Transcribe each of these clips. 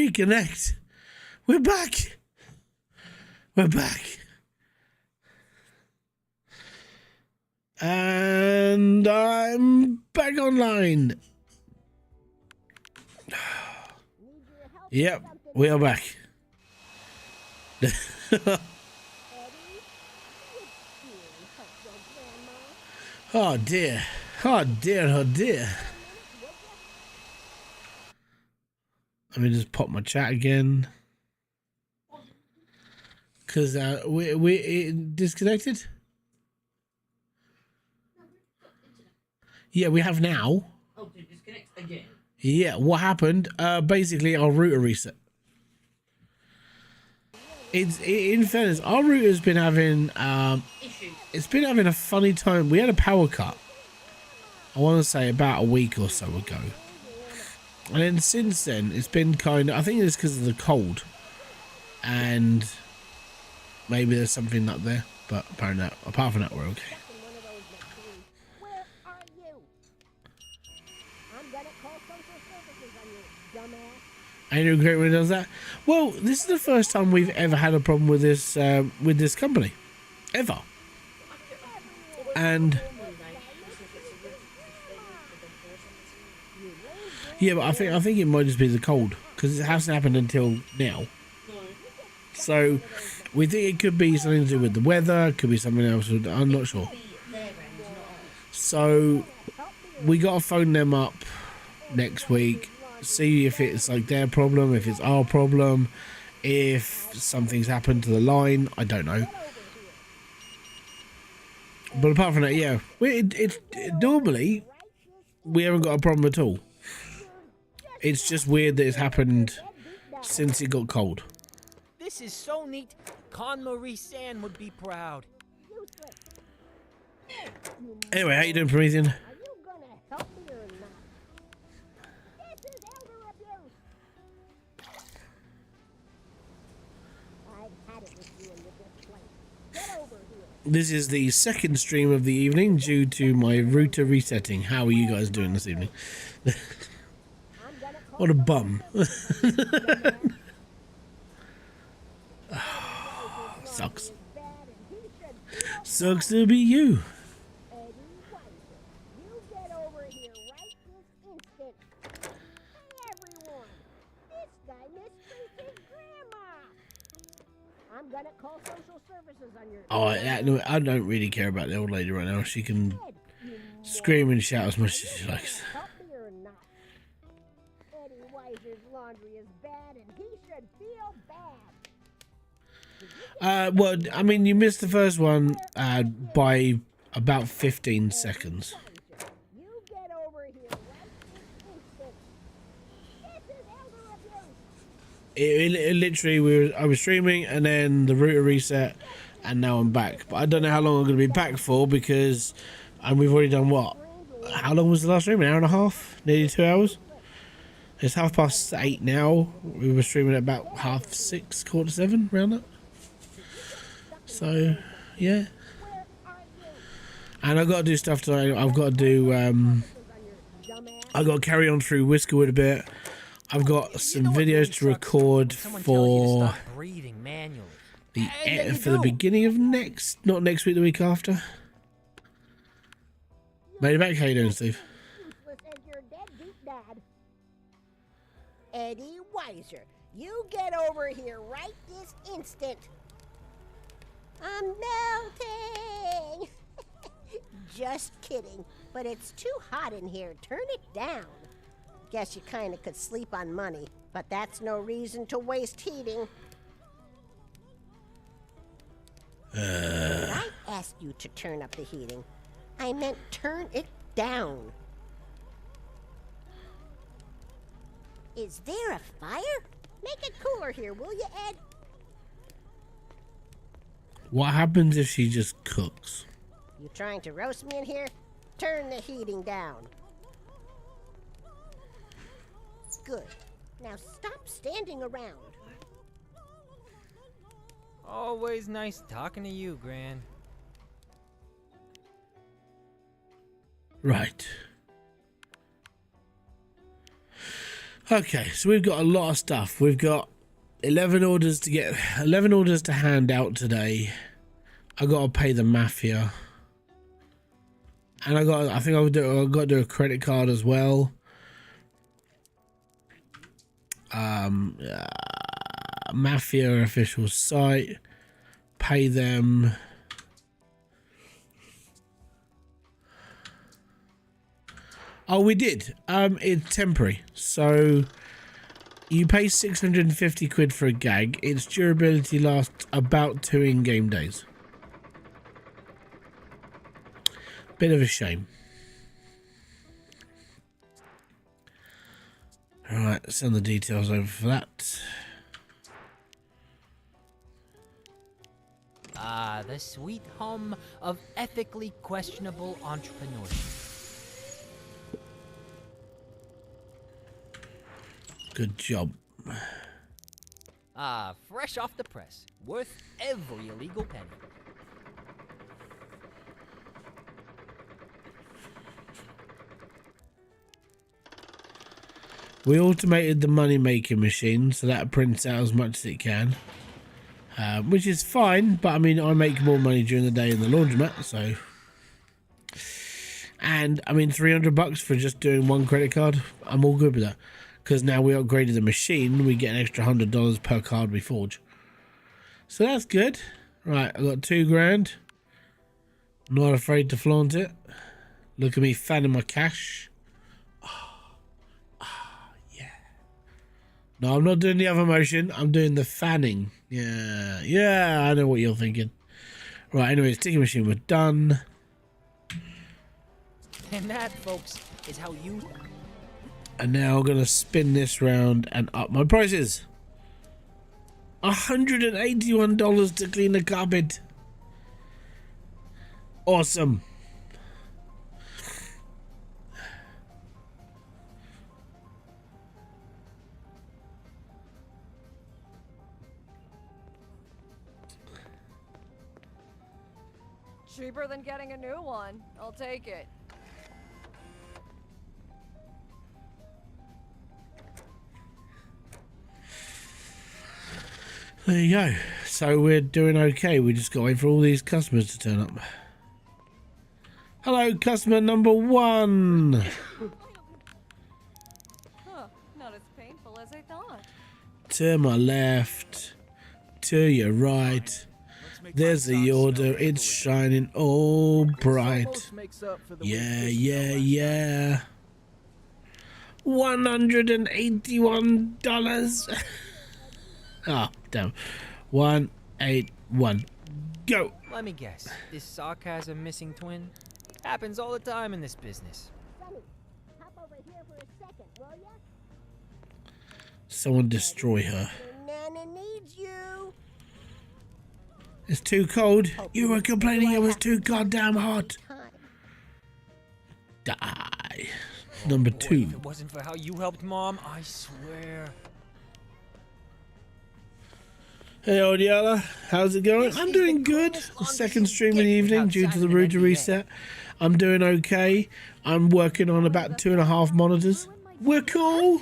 reconnect. We're back. We're back. And I'm back online. Yep, we are back. Oh dear. Oh dear, oh dear. Let me just pop my chat again. Because we disconnected? Yeah, we have now. Oh, did you disconnect again? Yeah, what happened? Basically, our router reset. In fairness, our router's been having Issues. it's been having a funny time. We had a power cut, I want to say about a week or so ago, and then since then it's been kind of, I think it's because of the cold, and maybe there's something up there, but apparently apart from that we're okay. Where are you? I'm gonna call social services on you, dumbass. Ain't it great when it does that? Well, this is the first time we've ever had a problem with this company, ever. And yeah, but I think it might just be the cold because it hasn't happened until now. So we think it could be something to do with the weather. It could be something else. I'm not sure. So we got to phone them up next week, see if it's like their problem, if it's our problem, if something's happened to the line. I don't know. But apart from that, yeah, normally we haven't got a problem at all. It's just weird that it's happened since it got cold. This is so neat. Con Marie San would be proud. Anyway, how you doing, Promethean? Are you gonna help me or not? This is elder abuse. I've had it with you in this place. Get over here. This is the second stream of the evening due to my router resetting. How are you guys doing this evening? What a bum. Sucks. Sucks to be you. You get over here right this instant. Hey everyone, this guy mistreats his grandma. I'm gonna call social services on your No, I don't really care about the old lady right now. She can scream and shout as much as she likes. help me or not. Eddie Weiser's laundry is bad and he should feel bad. Well, I mean, you missed the first one by about 15 seconds. You get over here right this instant. This is elder abuse. It literally, I was streaming and then the router reset and now I'm back. But I don't know how long I'm going to be back for because we've already done what? How long was the last stream? An hour and a half? Nearly 2 hours? It's 8:30 now. We were streaming at about 6:30, 6:45, around that. So, yeah. And I've got to do stuff today. I've got to do, I've got to carry on through Whiskerwood a bit. I've got some videos to record for the beginning of not next week, the week after. Made it back. How you doing, Steve? Eddie Weiser, you get over here right this instant. I'm melting. Just kidding, but it's too hot in here. Turn it down. Guess you kind of could sleep on money, but that's no reason to waste heating. I asked you to turn up the heating. I meant turn it down. Is there a fire? Make it cooler here, will you, Ed? What happens if she just cooks? You trying to roast me in here? Turn the heating down. Good. Now stop standing around. Always nice talking to you, Gran. Right. Okay, so we've got a lot of stuff. We've got 11 orders to hand out today. I got to pay the mafia. And I think I've got to do a credit card as well. Mafia official site, pay them. Oh, we did. It's temporary, so you pay 650 quid for a gag. Its durability lasts about 2 in-game days. Bit of a shame. Alright, send the details over for that. Ah, the sweet hum of ethically questionable entrepreneurship. Good job. Ah, fresh off the press. Worth every illegal penny. We automated the money-making machine, so that prints out as much as it can. Which is fine, but I mean, I make more money during the day in the laundromat, so... And, I mean, 300 bucks for just doing one credit card, I'm all good with that. Because now we upgraded the machine, we get an extra $100 per card we forge. So that's good. Right, I got 2 grand. Not afraid to flaunt it. Look at me fanning my cash. No, I'm not doing the other motion. I'm doing the fanning. Yeah, I know what you're thinking. Right, anyways, ticket machine, we're done. And that, folks, is how you... And now I'm going to spin this round and up my prices. $181 to clean the carpet. Awesome. Cheaper than getting a new one. I'll take it. There you go. So we're doing okay. We just got to wait for all these customers to turn up. Hello, customer number 1. Huh, not as painful as I thought. To my left. To your right. There's the order. It's shining all bright. Yeah. $181. Oh, damn. 181. Go. Let me guess. This sarcasm missing twin? Happens all the time in this business. Sonny, hop over here for a second, will ya? Someone destroy her. Nana needs you. It's too cold. You were complaining it was too goddamn hot. Die. Number Boy, 2. if it wasn't for how you helped Mom, I swear. Hey, Odiala. How's it going? I'm doing good. The second stream in the evening due to the router reset. I'm doing okay. I'm working on about 2.5 monitors. We're cool.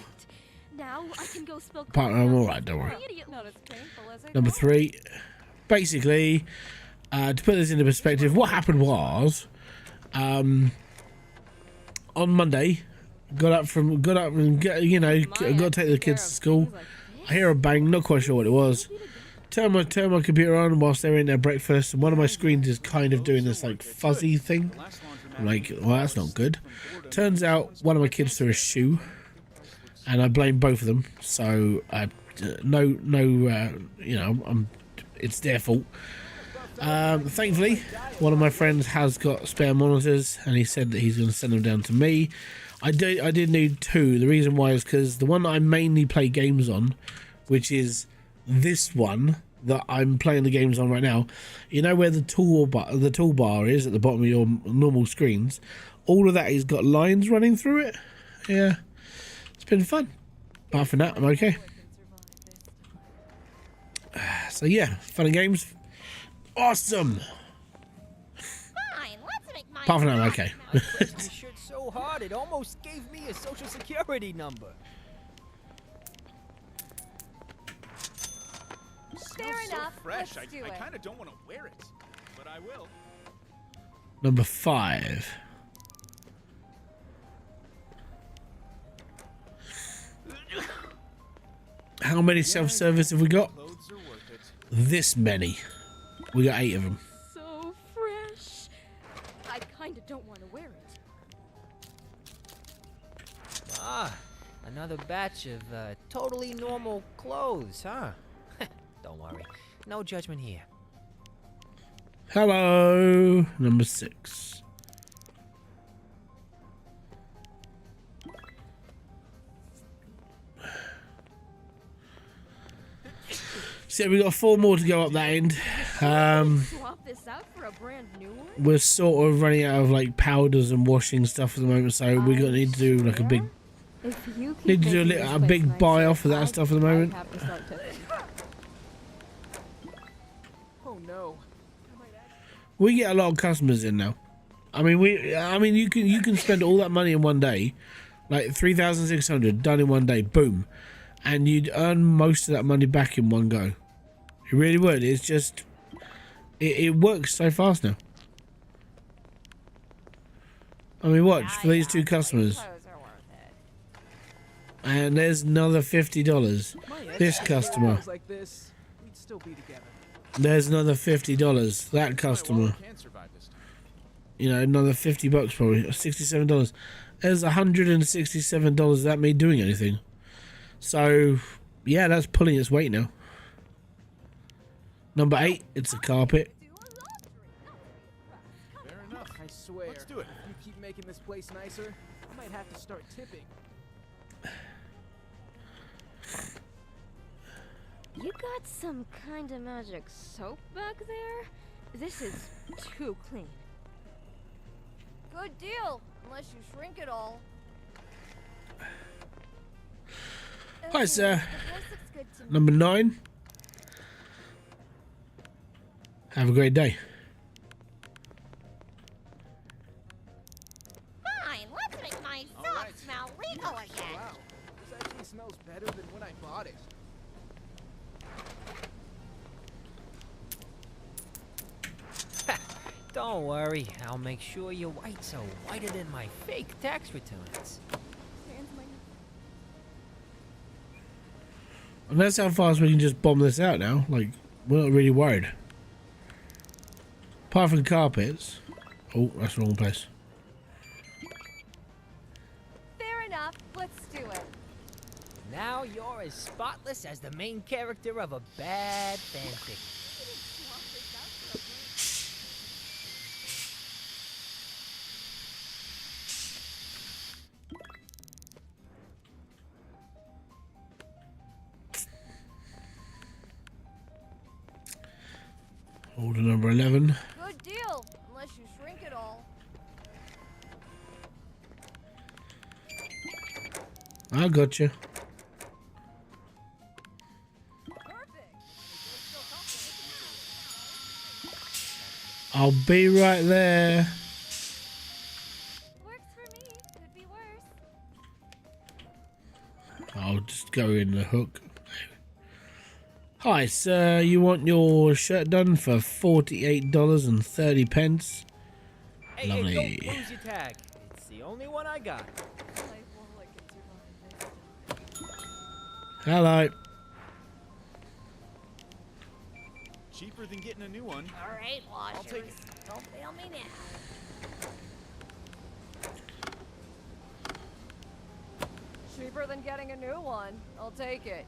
Now I can go spill Partner, I'm alright, don't worry. Not as painful as I Number thought. 3. Basically, to put this into perspective, what happened was, on Monday, got up and got to take the kids to school. I hear a bang, not quite sure what it was. Turn my computer on whilst they're in their breakfast, and one of my screens is kind of doing this like fuzzy thing. I'm like, well, that's not good. Turns out one of my kids threw a shoe, and I blame both of them. So it's their fault. Thankfully, one of my friends has got spare monitors, and he said that he's going to send them down to me. I did need 2. The reason why is because the one that I mainly play games on, which is this one that I'm playing the games on right now, you know where the toolbar is at the bottom of your normal screens, all of that has got lines running through it. Yeah, it's been fun. Apart from that, I'm okay. So yeah, fun and games. Awesome. Fine, let's make mine. Apart from that, I'm okay. I pressed this shirt so hard it almost gave me a social security number. enough. fresh. Let's do I it. kind of don't want to wear it, but I will. Number 5. How many self-service have we got? Clothes are worth it. This many. We got 8 of them. So fresh. I kind of don't want to wear it. Ah, another batch of totally normal clothes, huh? Don't worry. No judgment here. Hello, number 6. So we got 4 more to go up that end. Swap this out for a brand new one? We're sort of running out of like powders and washing stuff at the moment, so we're gonna need to do like a big If you keep need to do making a this big place buy nicer, off of that I stuff at the think I moment. have to start tipping. Oh no. We get a lot of customers in now. I mean you can spend all that money in one day, like 3,600 done in one day, boom, and you'd earn most of that money back in one go. It really would. It's just it works so fast now. I mean, watch for these 2 customers, Clothes are worth it. and there's another $50. This customer, Like this, we'd still be together. there's another $50. That My customer. wallet can't survive this time. You know, another $50 probably, $67. There's $167 without me doing anything. So, yeah, that's pulling its weight now. Number 8, it's a carpet. Fair enough. I swear. Let's do it. If you keep making this place nicer, I might have to start tipping. You got some kind of magic soap back there? This is too clean. Good deal, unless you shrink it all. Hi, sir. The place looks good to me. Number 9. Have a great day. Fine, let's make my All soap right. smell legal again. Wow, this actually smells better than when I bought it. Don't worry, I'll make sure your whites are whiter than my fake tax returns. And that's how fast we can just bomb this out now. Like, we're not really worried. Apart from carpets. Oh, that's the wrong place. Fair enough, let's do it. Now you're as spotless as the main character of a bad fanfic. Order number 11. Good deal, unless you shrink it all. I got you. Perfect. I'll be right there. Works for me. Could be worse. I'll just go in the hook. Hi, sir. You want your shirt done for $48.30? Hey, Lovely. hey, don't lose your tag. It's the only one I got. Life won't like it too long this time. Hello. Cheaper than getting a new one. All right, washers. take it. Don't fail me now. Cheaper than getting a new one. I'll take it.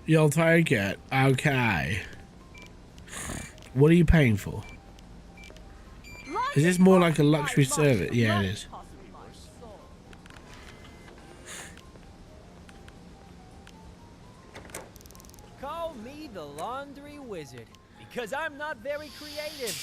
You'll take it. Okay. What are you paying for? Is this more like a luxury service? Yeah, it is. Call me the laundry wizard, because I'm not very creative.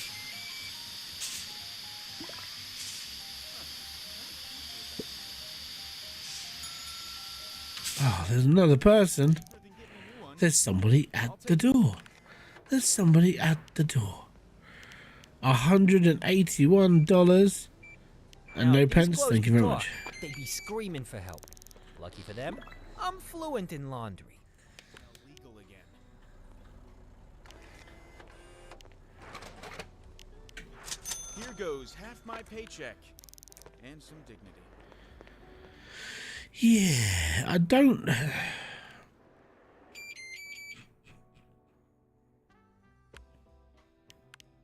Oh, there's another person. Cheaper than getting a new one. There's somebody at the door. There's somebody at the door. $181 and Now, no these pence. clothes Thank you very talk. much. They'd be screaming for help. Lucky for them, I'm fluent in laundry. Illegal again. Here goes half my paycheck. And some dignity. Yeah, I don't...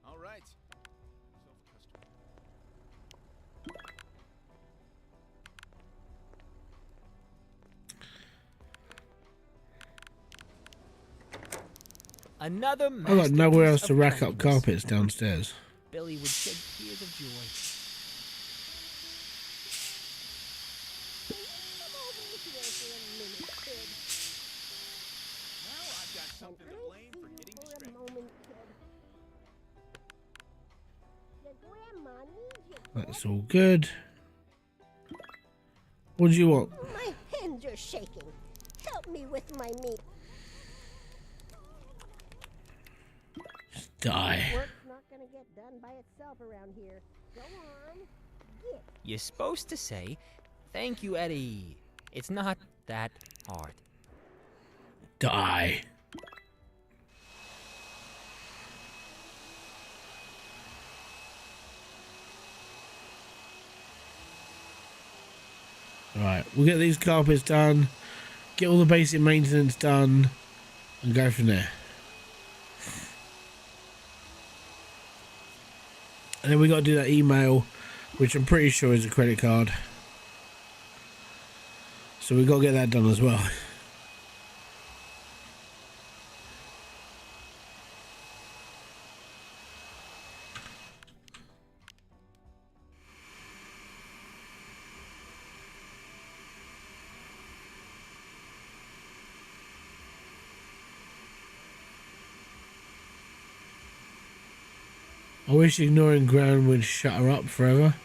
All right. Self-custody. Another I got masterpiece nowhere else to of rack up cleanliness. carpets downstairs. Billy would shed tears of joy. Come over here for a minute, kid. Now I've got something to And I blame see for you getting for a distracted. moment, kid. Your grandma needs you. That's all good. What do you want? My hands are shaking. Help me with my meat. Die. Work's not gonna get done by itself around here. Go on. Get. You're supposed to say, "Thank you, Eddie." It's not that hard. Die. Alright, we'll get these carpets done, get all the basic maintenance done, and go from there. And then we got to do that email, which I'm pretty sure is a credit card. So we got to get that done as well. I wish ignoring ground would shut her up forever.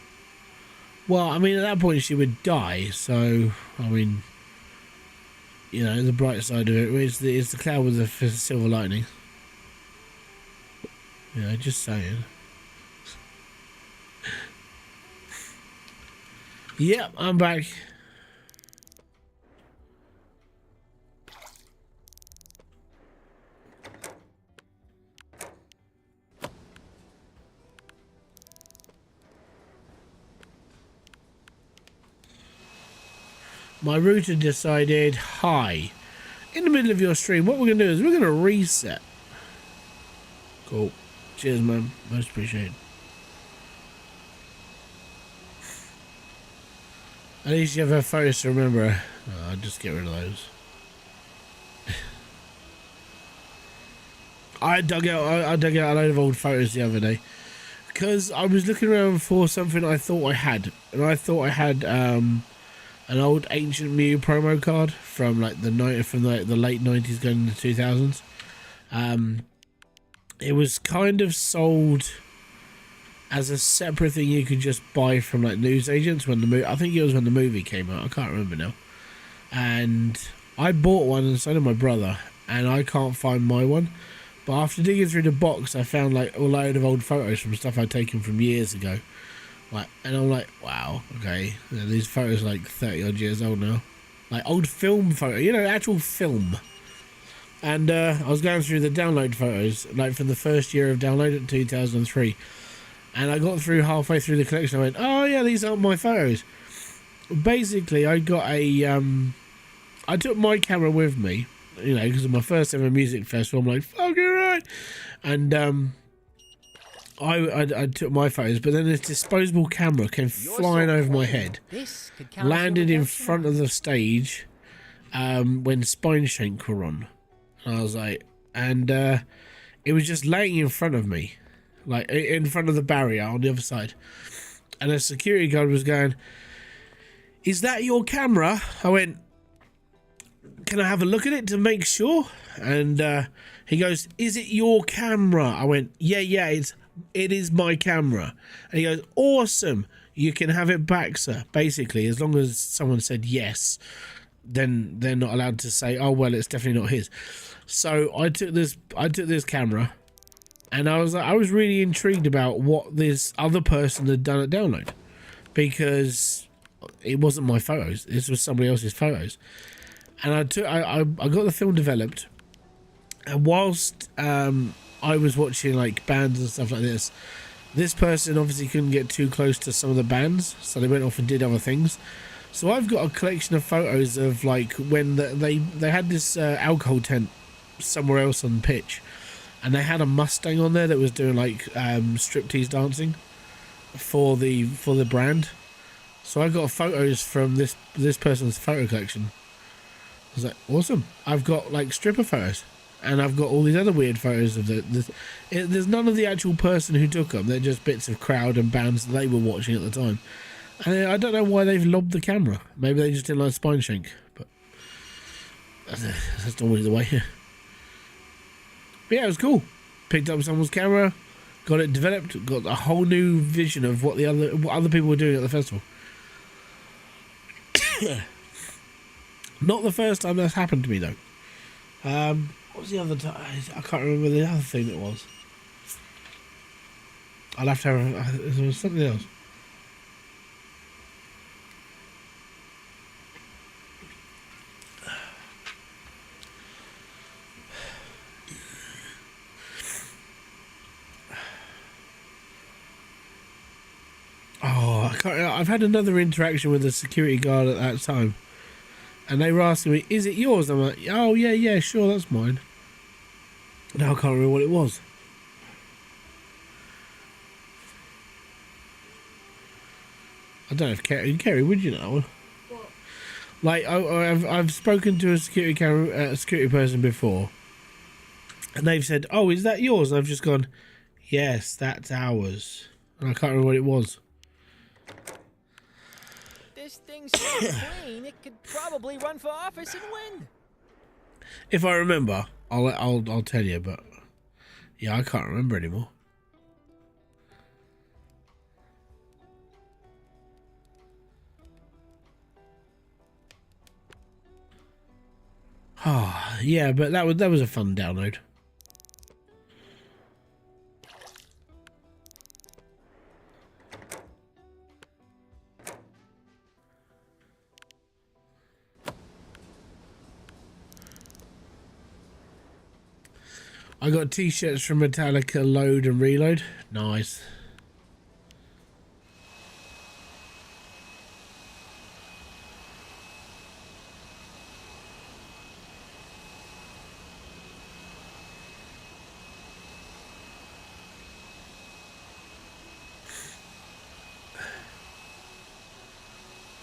Well, I mean, at that point she would die, so, I mean, you know, the bright side of it is the cloud with the silver lining. Yeah, just saying. Yep, I'm back. My router decided, hi, in the middle of your stream, what we're going to do is we're going to reset. Cool. Cheers, man. Most appreciated. At least you have her photos to remember. Oh, I'll just get rid of those. I dug out a load of old photos the other day because I was looking around for something I thought I had, and I thought I had an old Ancient Mew promo card from like the late 90s going into the 2000s. It was kind of sold as a separate thing you could just buy from like newsagents when the movie, I think it was when the movie came out, I can't remember now. And I bought one and so did my brother, and I can't find my one. But after digging through the box, I found like a load of old photos from stuff I'd taken from years ago. Like, and I'm like, wow, okay, these photos are like 30 odd years old now. Like old film photo, you know, actual film. And I was going through the download photos, like from the first year of download in 2003. And I got through halfway through the collection. I went, oh yeah, these aren't my photos. Basically, I got a, I took my camera with me, you know, because of my first ever music festival. I'm like, fucking right. And I took my photos, but then this disposable camera came flying over my head, landed in front of the stage when Spine Shank were on. And I was like, and it was just laying in front of me, like in front of the barrier on the other side. And a security guard was going, is that your camera? I went, can I have a look at it to make sure? And he goes, is it your camera? I went, yeah, it is my camera. And he goes, awesome, you can have it back, sir. Basically, as long as someone said yes, then they're not allowed to say, oh well, it's definitely not his. So I took this camera, and I was really intrigued about what this other person had done at download, because it wasn't my photos, this was somebody else's photos. And I got the film developed, and whilst I was watching like bands and stuff like this, This person obviously couldn't get too close to some of the bands, so they went off and did other things. So I've got a collection of photos of like when they had this alcohol tent somewhere else on the pitch, and they had a Mustang on there that was doing like striptease dancing for the brand. So I got photos from this person's photo collection. I was like, awesome! I've got like stripper photos, and I've got all these other weird photos of there's none of the actual person who took them. They're just bits of crowd and bands that they were watching at the time. And I don't know why they've lobbed the camera. Maybe they just didn't like spine shank, but that's normally the way. But yeah, it was cool. Picked up someone's camera, got it developed, got a whole new vision of what other people were doing at the festival. Not the first time that's happened to me though. What was the other time? I can't remember the other thing it was. I'll have to have there was something else. Oh, I've had another interaction with a security guard at that time, and they were asking me, "Is it yours?" I'm like, "Oh yeah, sure, that's mine." Now I can't remember what it was. I don't know if Kerry, would you know? What? Like I've spoken to a security person before, and they've said, "Oh, is that yours?" And I've just gone, "Yes, that's ours," and I can't remember what it was. This thing's so clean, it could probably run for office and win. If I remember, I'll tell you, but yeah, I can't remember anymore. Oh, yeah, but that was a fun download. I got t-shirts from Metallica, Load and Reload. Nice.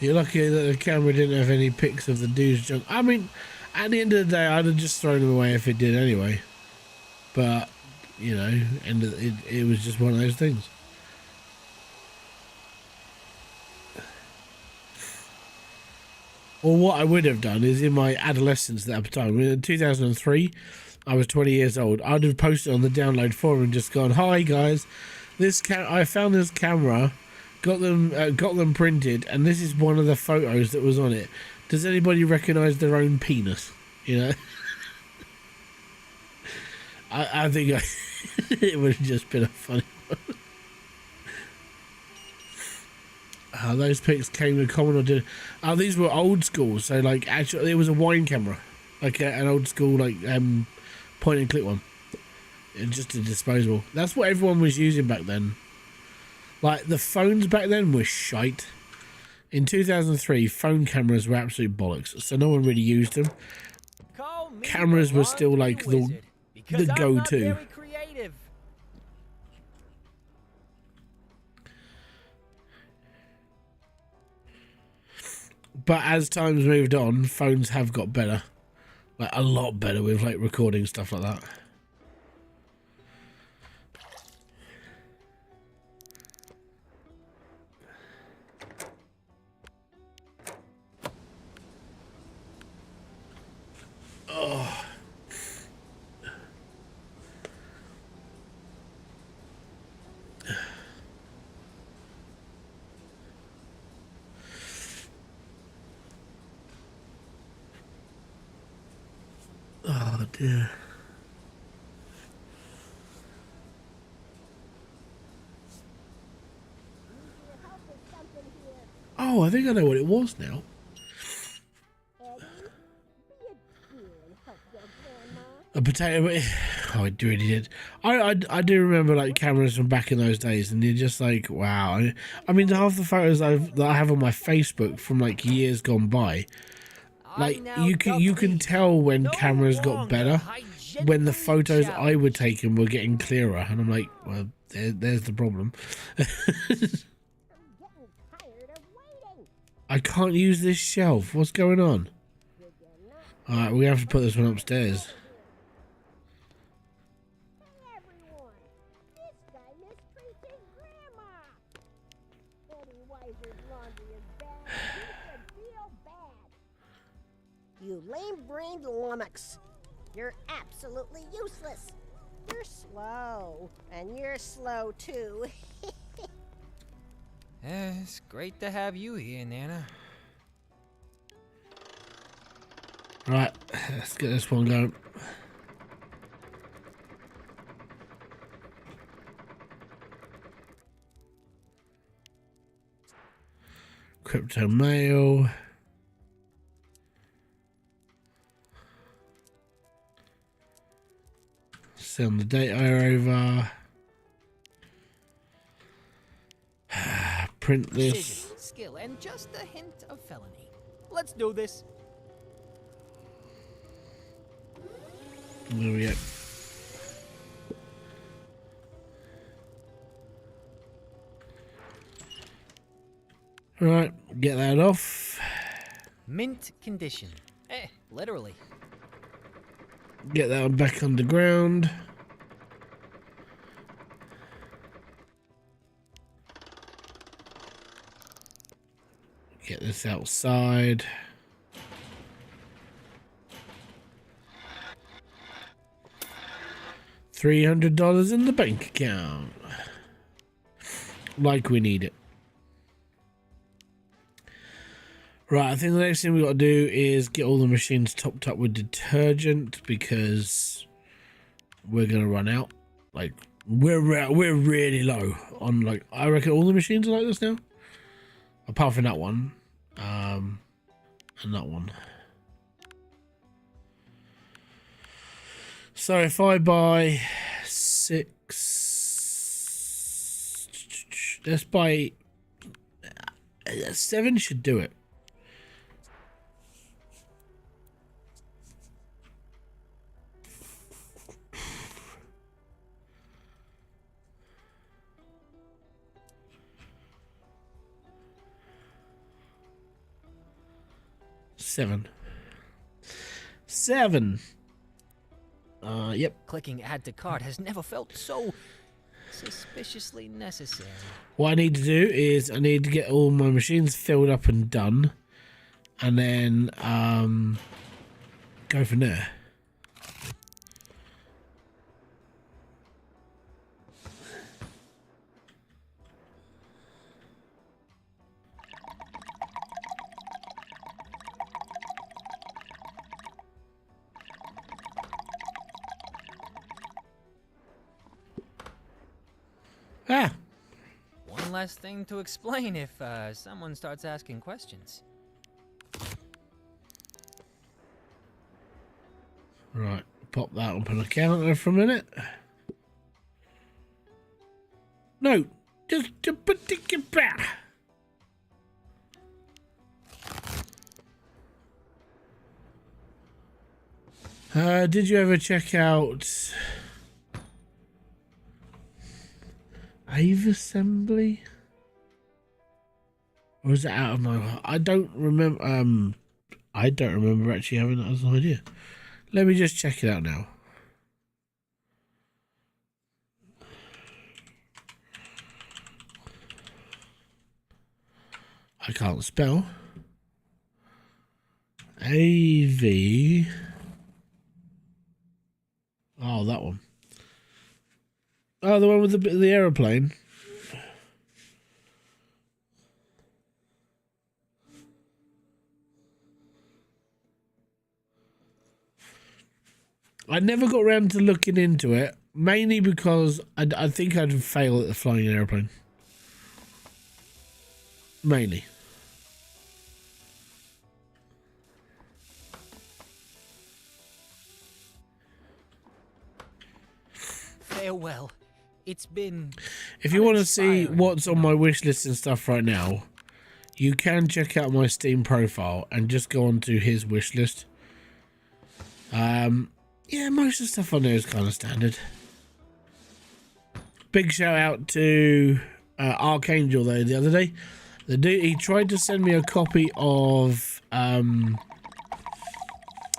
You're lucky that the camera didn't have any pics of the dude's junk. I mean, at the end of the day, I'd have just thrown them away if it did anyway. But, you know, and it was just one of those things. Or what I would have done is in my adolescence at the time, in 2003, I was 20 years old. I'd have posted on the download forum and just gone, "Hi guys, I found this camera, got them printed, and this is one of the photos that was on it. Does anybody recognise their own penis?" You know. I think it would have just been a funny one. Those pics came with Commodore. These were old school, so like actually it was a wine camera, like an old school like point and click one. It's just a disposable. That's what everyone was using back then. Like the phones back then were shite. In 2003, phone cameras were absolute bollocks, so no one really used them. Cameras were still like the go-to. But as times moved on, phones have got better, like a lot better with like recording stuff like that. Oh. Oh dear. Oh, I think I know what it was now. Eddie, be a dear and help your grandma. A potato. Oh, it really did. I do remember like cameras from back in those days, and you're just like, wow. I mean, half the photos that I have on my Facebook from like years gone by, like you can tell when cameras got better, when the photos I were taking were getting clearer, and I'm like, well, there's the problem. I'm getting tired of waiting. I can't use this shelf. What's going on? All right, we have to put this one upstairs. Hey everyone, this guy mistreats his grandma. Eddie Weiser's laundry is bad. You should feel bad. You lame-brained lummox. You're absolutely useless. You're slow, and you're slow too. It's great to have you here, Nana. Right, let's get this one going. Crypto mail. Send the data over. Print this. Precision, skill, and just a hint of felony. Let's do this. There we go. Right, get that off. Mint condition. Literally. Get that one back underground. Get this outside. $300 in the bank account. Like we need it. Right, I think the next thing we got to do is get all the machines topped up with detergent because we're gonna run out. Like we're really low on, like, I reckon all the machines are like this now, apart from that one, and that one. So if I buy 6, let's buy 7 should do it. Seven. Yep. Clicking add to cart has never felt so suspiciously necessary. What I need to do is I need to get all my machines filled up and done, and then go from there. Ah, One less thing to explain if someone starts asking questions. right. Pop that up on the counter for a minute. No, just to put it back. Did you ever check out Ave Assembly? Or is it out of my... I don't remember actually having that as an idea. Let me just check it out now. I can't spell. AV. Oh, that one. Oh, the one with the aeroplane. I never got around to looking into it, mainly because I think I'd fail at the flying an aeroplane. Mainly. Farewell. It's been... If you want to see uninspiring, what's on you know. my wish list and stuff right now, you can check out my Steam profile and just go on to his wish list. Yeah, most of the stuff on there is kind of standard. Big shout out to Archangel though the other day. The dude, he tried to send me a copy of the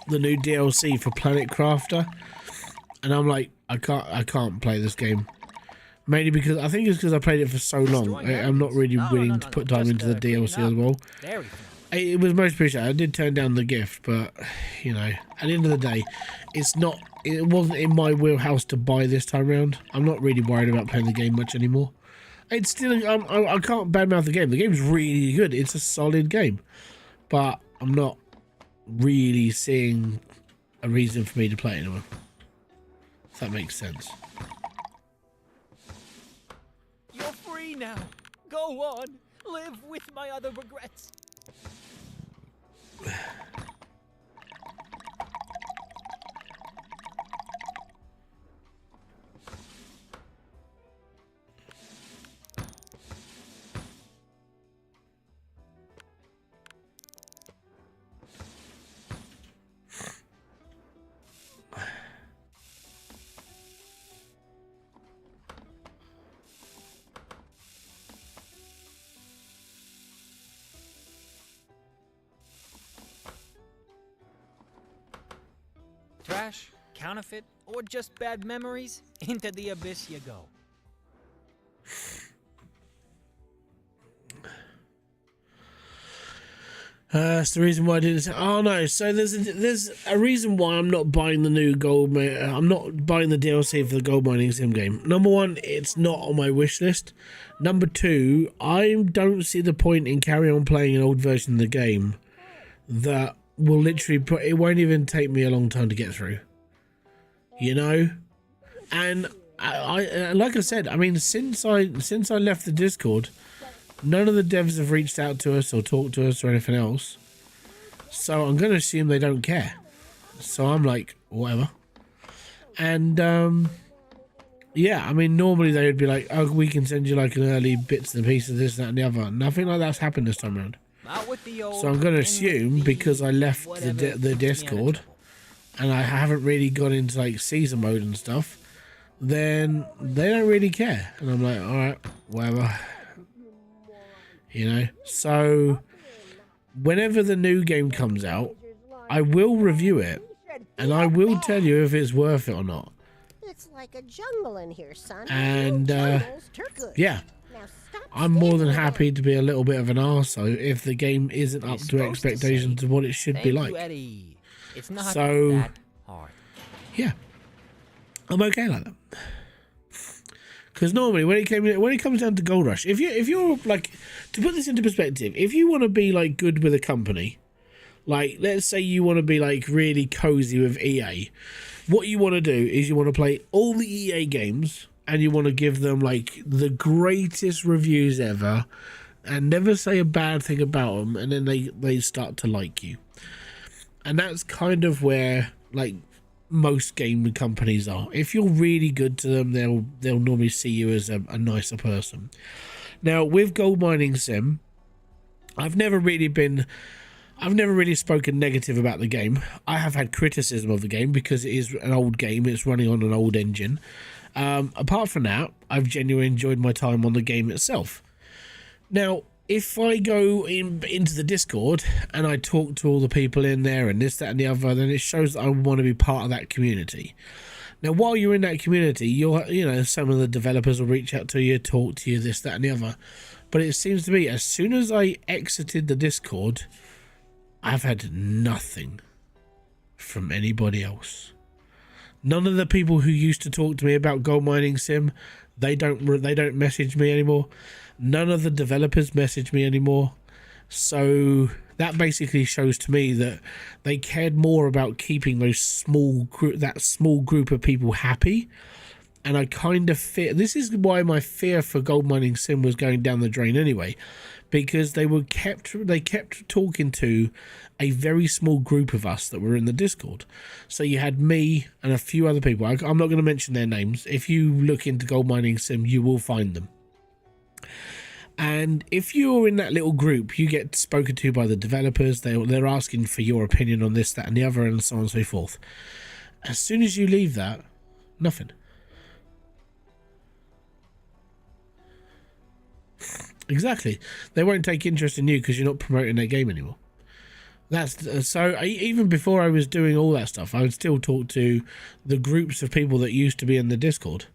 new DLC for Planet Crafter, and I'm like, I can't play this game. Mainly because I think it's because I played it for so long. I'm not really willing to put time into the DLC as well. Very It was most appreciated. I did turn down the gift, but you know, at the end of the day, it wasn't in my wheelhouse to buy this time round. I'm not really worried about playing the game much anymore. It's still, I can't badmouth the game. The game's really good. It's a solid game, but I'm not really seeing a reason for me to play it anymore. If that makes sense. You're free now. Go on. Live with my other regrets. Trash, counterfeit, or just bad memories? Into the abyss you go. That's the reason why I didn't say. Oh no! So there's a reason why I'm not buying the new gold. I'm not buying the DLC for the gold mining sim game. Number one, it's not on my wish list. Number two, I don't see the point in carrying on playing an old version of the game that will literally it won't even take me a long time to get through. You know, and I like I said, I mean, since I left the Discord, none of the devs have reached out to us or talked to us or anything else. So I'm going to assume they don't care. So I'm like, whatever. And, yeah, I mean, normally they would be like, oh, we can send you like an early bits and pieces of this, that and the other. Nothing like that's happened this time around. So I'm going to assume because I left the Discord and I haven't really gone into like season mode and stuff, then they don't really care. And I'm like, all right, whatever. You know, so whenever the new game comes out, I will review it and I will tell you if it's worth it or not. It's like a jungle in here, son. And yeah, Now stop I'm more than standing happy to be a little bit of an arsehole if the game isn't up to expectations of what it should be like. Eddie. It's not So, that hard. Yeah, I'm okay like that. Because normally when it comes down to Gold Rush, if you're like, to put this into perspective, if you want to be like good with a company, like let's say you want to be like really cozy with EA, what you want to do is you want to play all the EA games and you want to give them like the greatest reviews ever and never say a bad thing about them, and then they start to like you. And that's kind of where like most game companies are. If you're really good to them, they'll normally see you as a nicer person. Now with Gold Mining Sim, I've never really spoken negative about the game. I have had criticism of the game because it is an old game, it's running on an old engine. Apart from that, I've genuinely enjoyed my time on the game itself. Now if I go into the Discord and I talk to all the people in there and this, that and the other, then it shows that I want to be part of that community. Now, while you're in that community, some of the developers will reach out to you, talk to you, this, that and the other. But it seems to be as soon as I exited the Discord, I've had nothing from anybody else. None of the people who used to talk to me about Gold Mining Sim, they don't message me anymore. None of the developers message me anymore. So that basically shows to me that they cared more about keeping that small group of people happy And I kind of fear, this is why my fear for gold mining sim was going down the drain anyway, because they kept talking to a very small group of us that were in the Discord. So you had me and a few other people. I'm not going to mention their names. If you look into gold mining sim, you will find them. And if you're in that little group, you get spoken to by the developers. They're asking for your opinion on this, that, and the other, and so on and so forth. As soon as you leave that, nothing. Exactly. They won't take interest in you because you're not promoting their game anymore. That's so. Even before I was doing all that stuff, I would still talk to the groups of people that used to be in the Discord.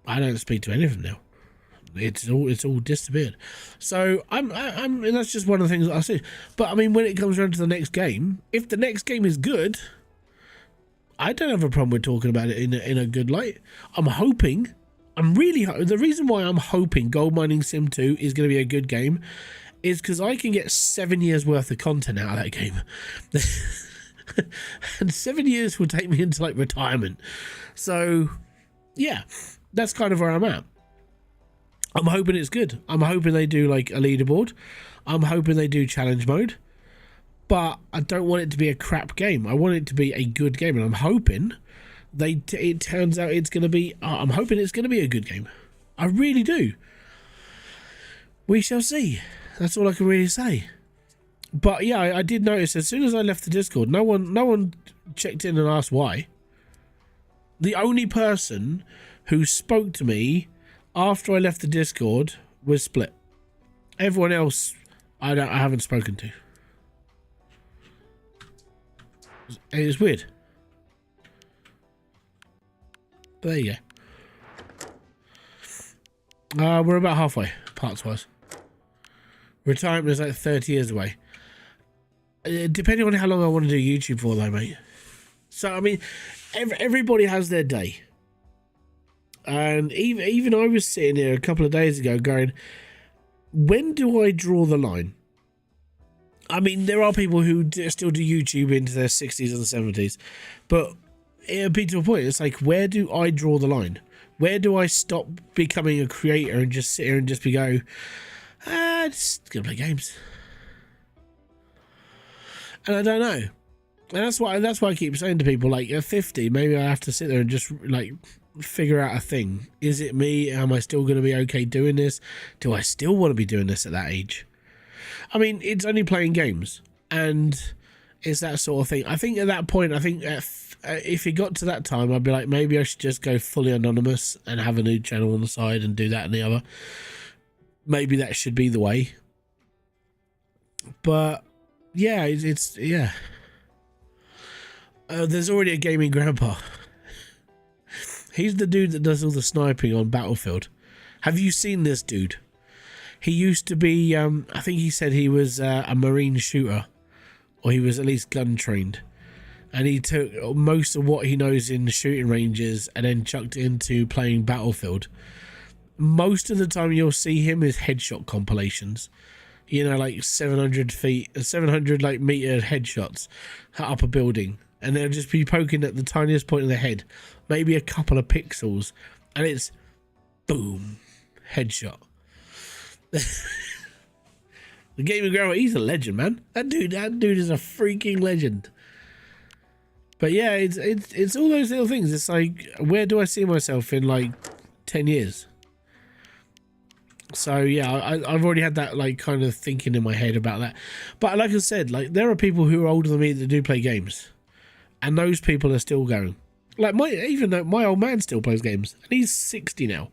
I don't speak to any of them now. It's all disappeared. So and that's just one of the things that I see. But I mean, when it comes around to the next game, if the next game is good, I don't have a problem with talking about it in a good light. The reason why I'm hoping Gold Mining Sim 2 is going to be a good game is because I can get 7 years worth of content out of that game. And 7 years will take me into like retirement. So yeah, that's kind of where I'm at. I'm hoping it's good. I'm hoping they do like a leaderboard. I'm hoping they do challenge mode. But I don't want it to be a crap game. I want it to be a good game, and I'm hoping it turns out it's going to be. I'm hoping it's going to be a good game. I really do. We shall see. That's all I can really say. But yeah, I did notice as soon as I left the Discord, no one checked in and asked why. The only person who spoke to me after I left the Discord was Split. Everyone else, I haven't spoken to. It's weird. But there you go. We're about halfway, parts-wise. Retirement is like 30 years away. Depending on how long I want to do YouTube for, though, mate. So, I mean, everybody has their day. And even I was sitting here a couple of days ago going, when do I draw the line? I mean, there are people who still do YouTube into their 60s and 70s. But it'll be to a point. It's like, where do I draw the line? Where do I stop becoming a creator and just sit here and just just gonna play games? And I don't know. And that's why I keep saying to people, like, at 50, maybe I have to sit there and just, like, figure out a thing. Is it me? Am I still going to be okay doing this? Do I still want to be doing this at that age? I mean, it's only playing games, and it's that sort of thing. I think at that point, if it got to that time, I'd be like, maybe I should just go fully anonymous and have a new channel on the side and do that and the other. Maybe that should be the way. But yeah, it's yeah. There's already a gaming grandpa. He's the dude that does all the sniping on Battlefield. Have you seen this dude? He used to be, I think he said he was a marine shooter, or he was at least gun trained. And he took most of what he knows in the shooting ranges and then chucked it into playing Battlefield. Most of the time you'll see him is headshot compilations. You know, like 700 like meter headshots up a building. And they'll just be poking at the tiniest point of the head. Maybe a couple of pixels. And it's boom. Headshot. The gaming grandma, he's a legend, man. That dude is a freaking legend. But yeah, it's all those little things. It's like, where do I see myself in like 10 years? So yeah, I've already had that like kind of thinking in my head about that. But like I said, like there are people who are older than me that do play games, and those people are still going. Like even though my old man still plays games, and he's 60 now,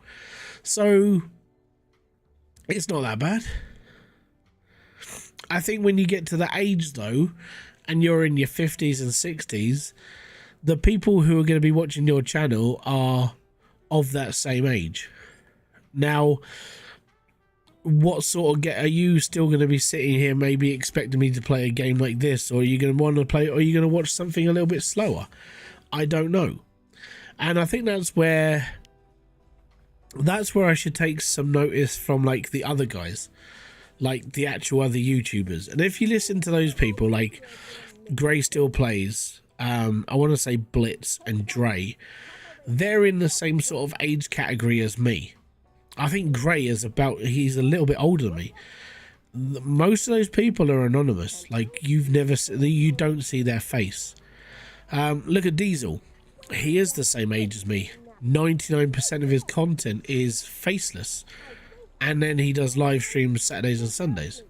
so it's not that bad. I think when you get to that age though, and you're in your 50s and 60s, the people who are going to be watching your channel are of that same age. Now, what sort of are you still going to be sitting here maybe expecting me to play a game like this, or are you going to want to play, or are you going to watch something a little bit slower? I don't know. And I think that's where I should take some notice from like the other guys, like the actual other YouTubers. And if you listen to those people like Grey Still Plays, I want to say Blitz and Dre, they're in the same sort of age category as me. I think Gray is he's a little bit older than me. Most of those people are anonymous. Like, you don't see their face. Look at Diesel. He is the same age as me. 99% of his content is faceless, and then he does live streams Saturdays and Sundays.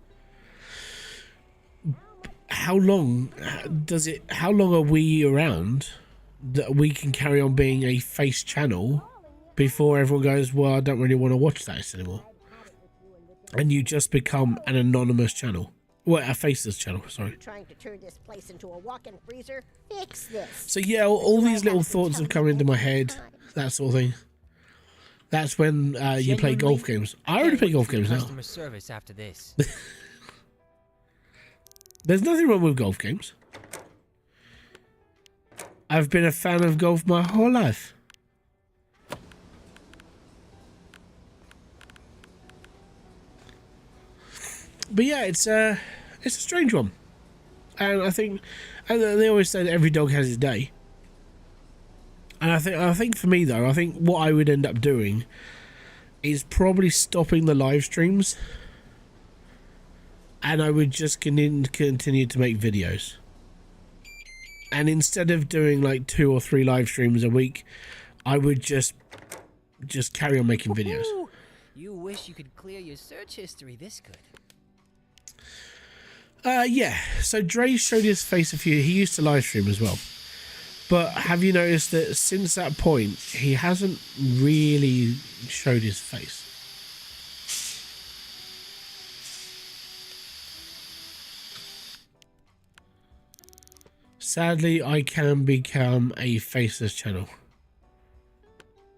How long are we around that we can carry on being a face channel before everyone goes, well, I don't really want to watch that anymore, and you just become an anonymous channel? Well, a faceless channel, sorry. Trying to turn this place into a walk-in freezer. Fix this. So yeah, all these little thoughts have come into my head, that sort of thing. That's when you play golf games. I already play golf games now. Customer service after this. There's nothing wrong with golf games. I've been a fan of golf my whole life. But yeah, it's a strange one, and I think, and they always say that every dog has his day. And I think for me though, I think what I would end up doing is probably stopping the live streams, and I would just continue to make videos. And instead of doing like 2 or 3 live streams a week, I would just carry on making videos. Ooh, you wish you could clear your search history this good. Yeah, so Dre showed his face he used to live stream as well. But have you noticed that since that point, he hasn't really showed his face? Sadly, I can become a faceless channel.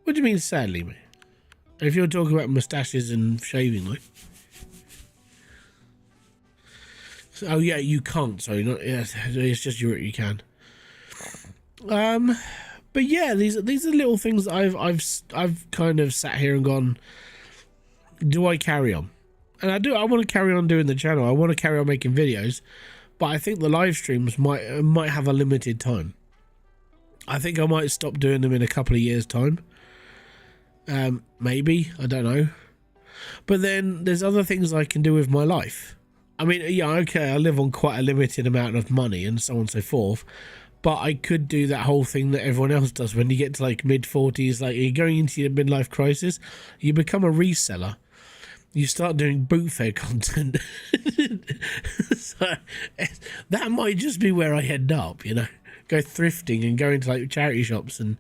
What do you mean sadly, mate? If you're talking about moustaches and shaving, like... Oh yeah, you can't. Sorry, not. Yeah, it's just you can. But yeah, these are little things that I've kind of sat here and gone, do I carry on? And I do. I want to carry on doing the channel. I want to carry on making videos, but I think the live streams might have a limited time. I think I might stop doing them in a couple of years' time. Maybe, I don't know. But then there's other things I can do with my life. I mean, yeah, okay, I live on quite a limited amount of money and so on and so forth, but I could do that whole thing that everyone else does when you get to like mid-40s, like you're going into your midlife crisis, you become a reseller. You start doing boot fair content. So that might just be where I end up, you know, go thrifting and go into like charity shops and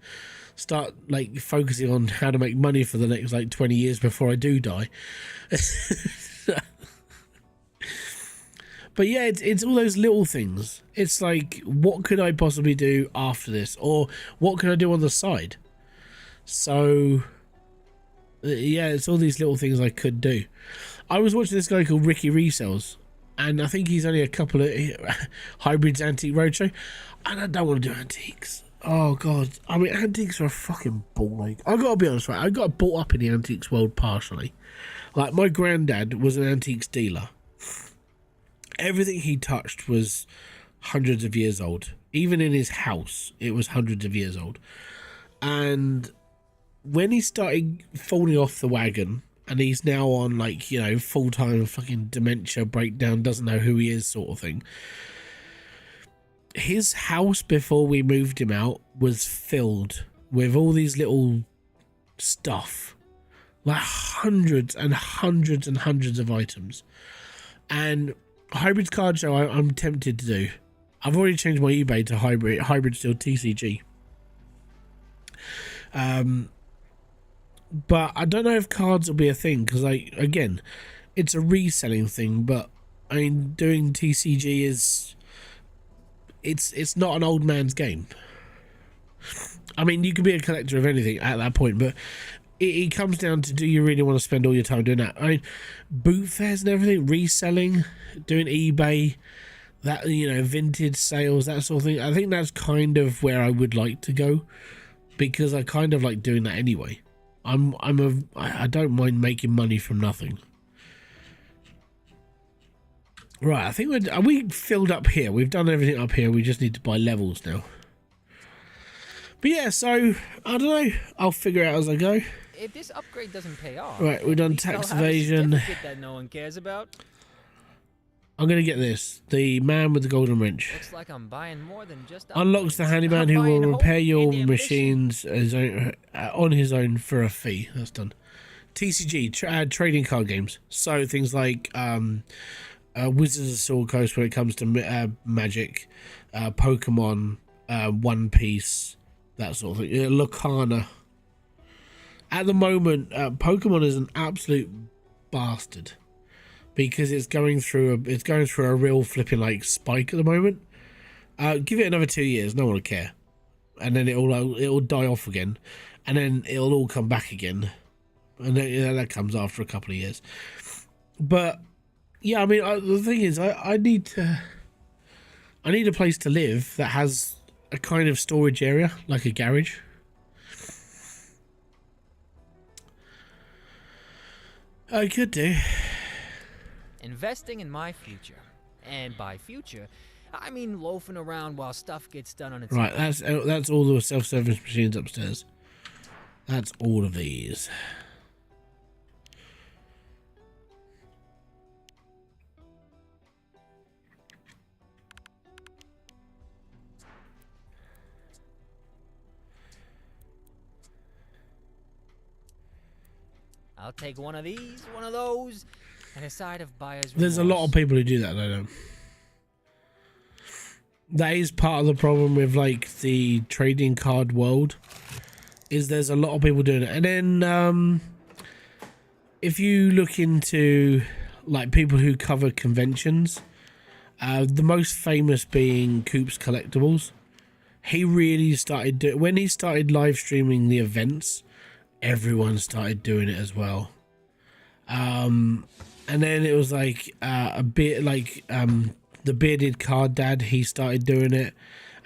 start like focusing on how to make money for the next like 20 years before I do die. But yeah, it's all those little things. It's like, what could I possibly do after this? Or what can I do on the side? So, yeah, it's all these little things I could do. I was watching this guy called Ricky Resells, and I think he's only a couple of Hybrids Antique Roadshow, and I don't want to do antiques. Oh, God. I mean, antiques are a fucking ball ache. I've got to be honest, right? I got brought up in the antiques world partially. Like, my granddad was an antiques dealer. Everything he touched was hundreds of years old. Even in his house, it was hundreds of years old. And when he started falling off the wagon, and he's now on, like, you know, full-time fucking dementia breakdown, doesn't know who he is sort of thing. His house, before we moved him out, was filled with all these little stuff. Like hundreds and hundreds and hundreds of items. And Hybrids card show I'm tempted to do. I've already changed my eBay to Hybridsteel TCG. But I don't know if cards will be a thing, because again, it's a reselling thing, but I mean, doing TCG is it's not an old man's game. I mean, you can be a collector of anything at that point, but it comes down to, do you really want to spend all your time doing that? I mean, boot fairs and everything, reselling, doing eBay, that, you know, vintage sales, that sort of thing. I think that's kind of where I would like to go, because I kind of like doing that anyway. I don't mind making money from nothing. Right, I think we filled up here. We've done everything up here. We just need to buy levels now. But yeah, so I don't know. I'll figure it out as I go. If this upgrade doesn't pay off, Right, we've done at least tax I'll have a evasion. certificate that no one cares about. I'm gonna get this. The man with the golden wrench. Looks like I'm buying more than just Unlocks the upgrades. handyman I'm who will buying hope repair your and ambition. machines on his own for a fee. That's done. TCG, trading card games. So things like Wizards of Sword Coast when it comes to Magic, Pokemon, One Piece, that sort of thing. Locana. At the moment, Pokemon is an absolute bastard because it's going through a real flipping like spike at the moment. Give it another 2 years, no one will care, and then it'll die off again, and then it'll all come back again, and then that comes after a couple of years. But yeah, I mean, the thing is, I need a place to live that has a kind of storage area, like a garage. I could do. Investing in my future. And by future, I mean loafing around while stuff gets done on its Right, own. that's all the self-service machines upstairs. That's all of these. I'll take one of these, one of those, and a side of buyer's There's a lot of remorse. people who do that, I know. That is part of the problem with like the trading card world, is there's a lot of people doing it. And then if you look into like people who cover conventions, the most famous being Coop's Collectibles. He really started when he started live streaming the events, everyone started doing it as well. And then it was like a bit like the bearded card dad, he started doing it,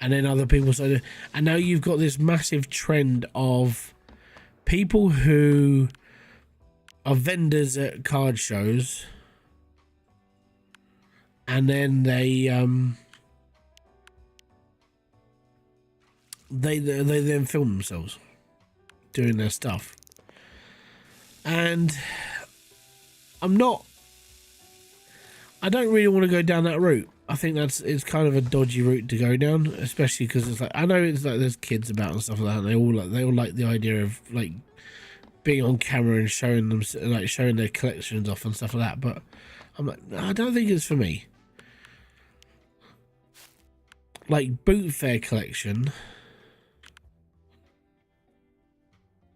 and then other people started, and now you've got this massive trend of people who are vendors at card shows, and then they then film themselves doing their stuff. And I don't really want to go down that route. I think it's kind of a dodgy route to go down, especially because it's like, I know it's like there's kids about and stuff like that, and they all like the idea of like being on camera and showing their collections off and stuff like that, but I'm like, I don't think it's for me. Like Boot Fair collection,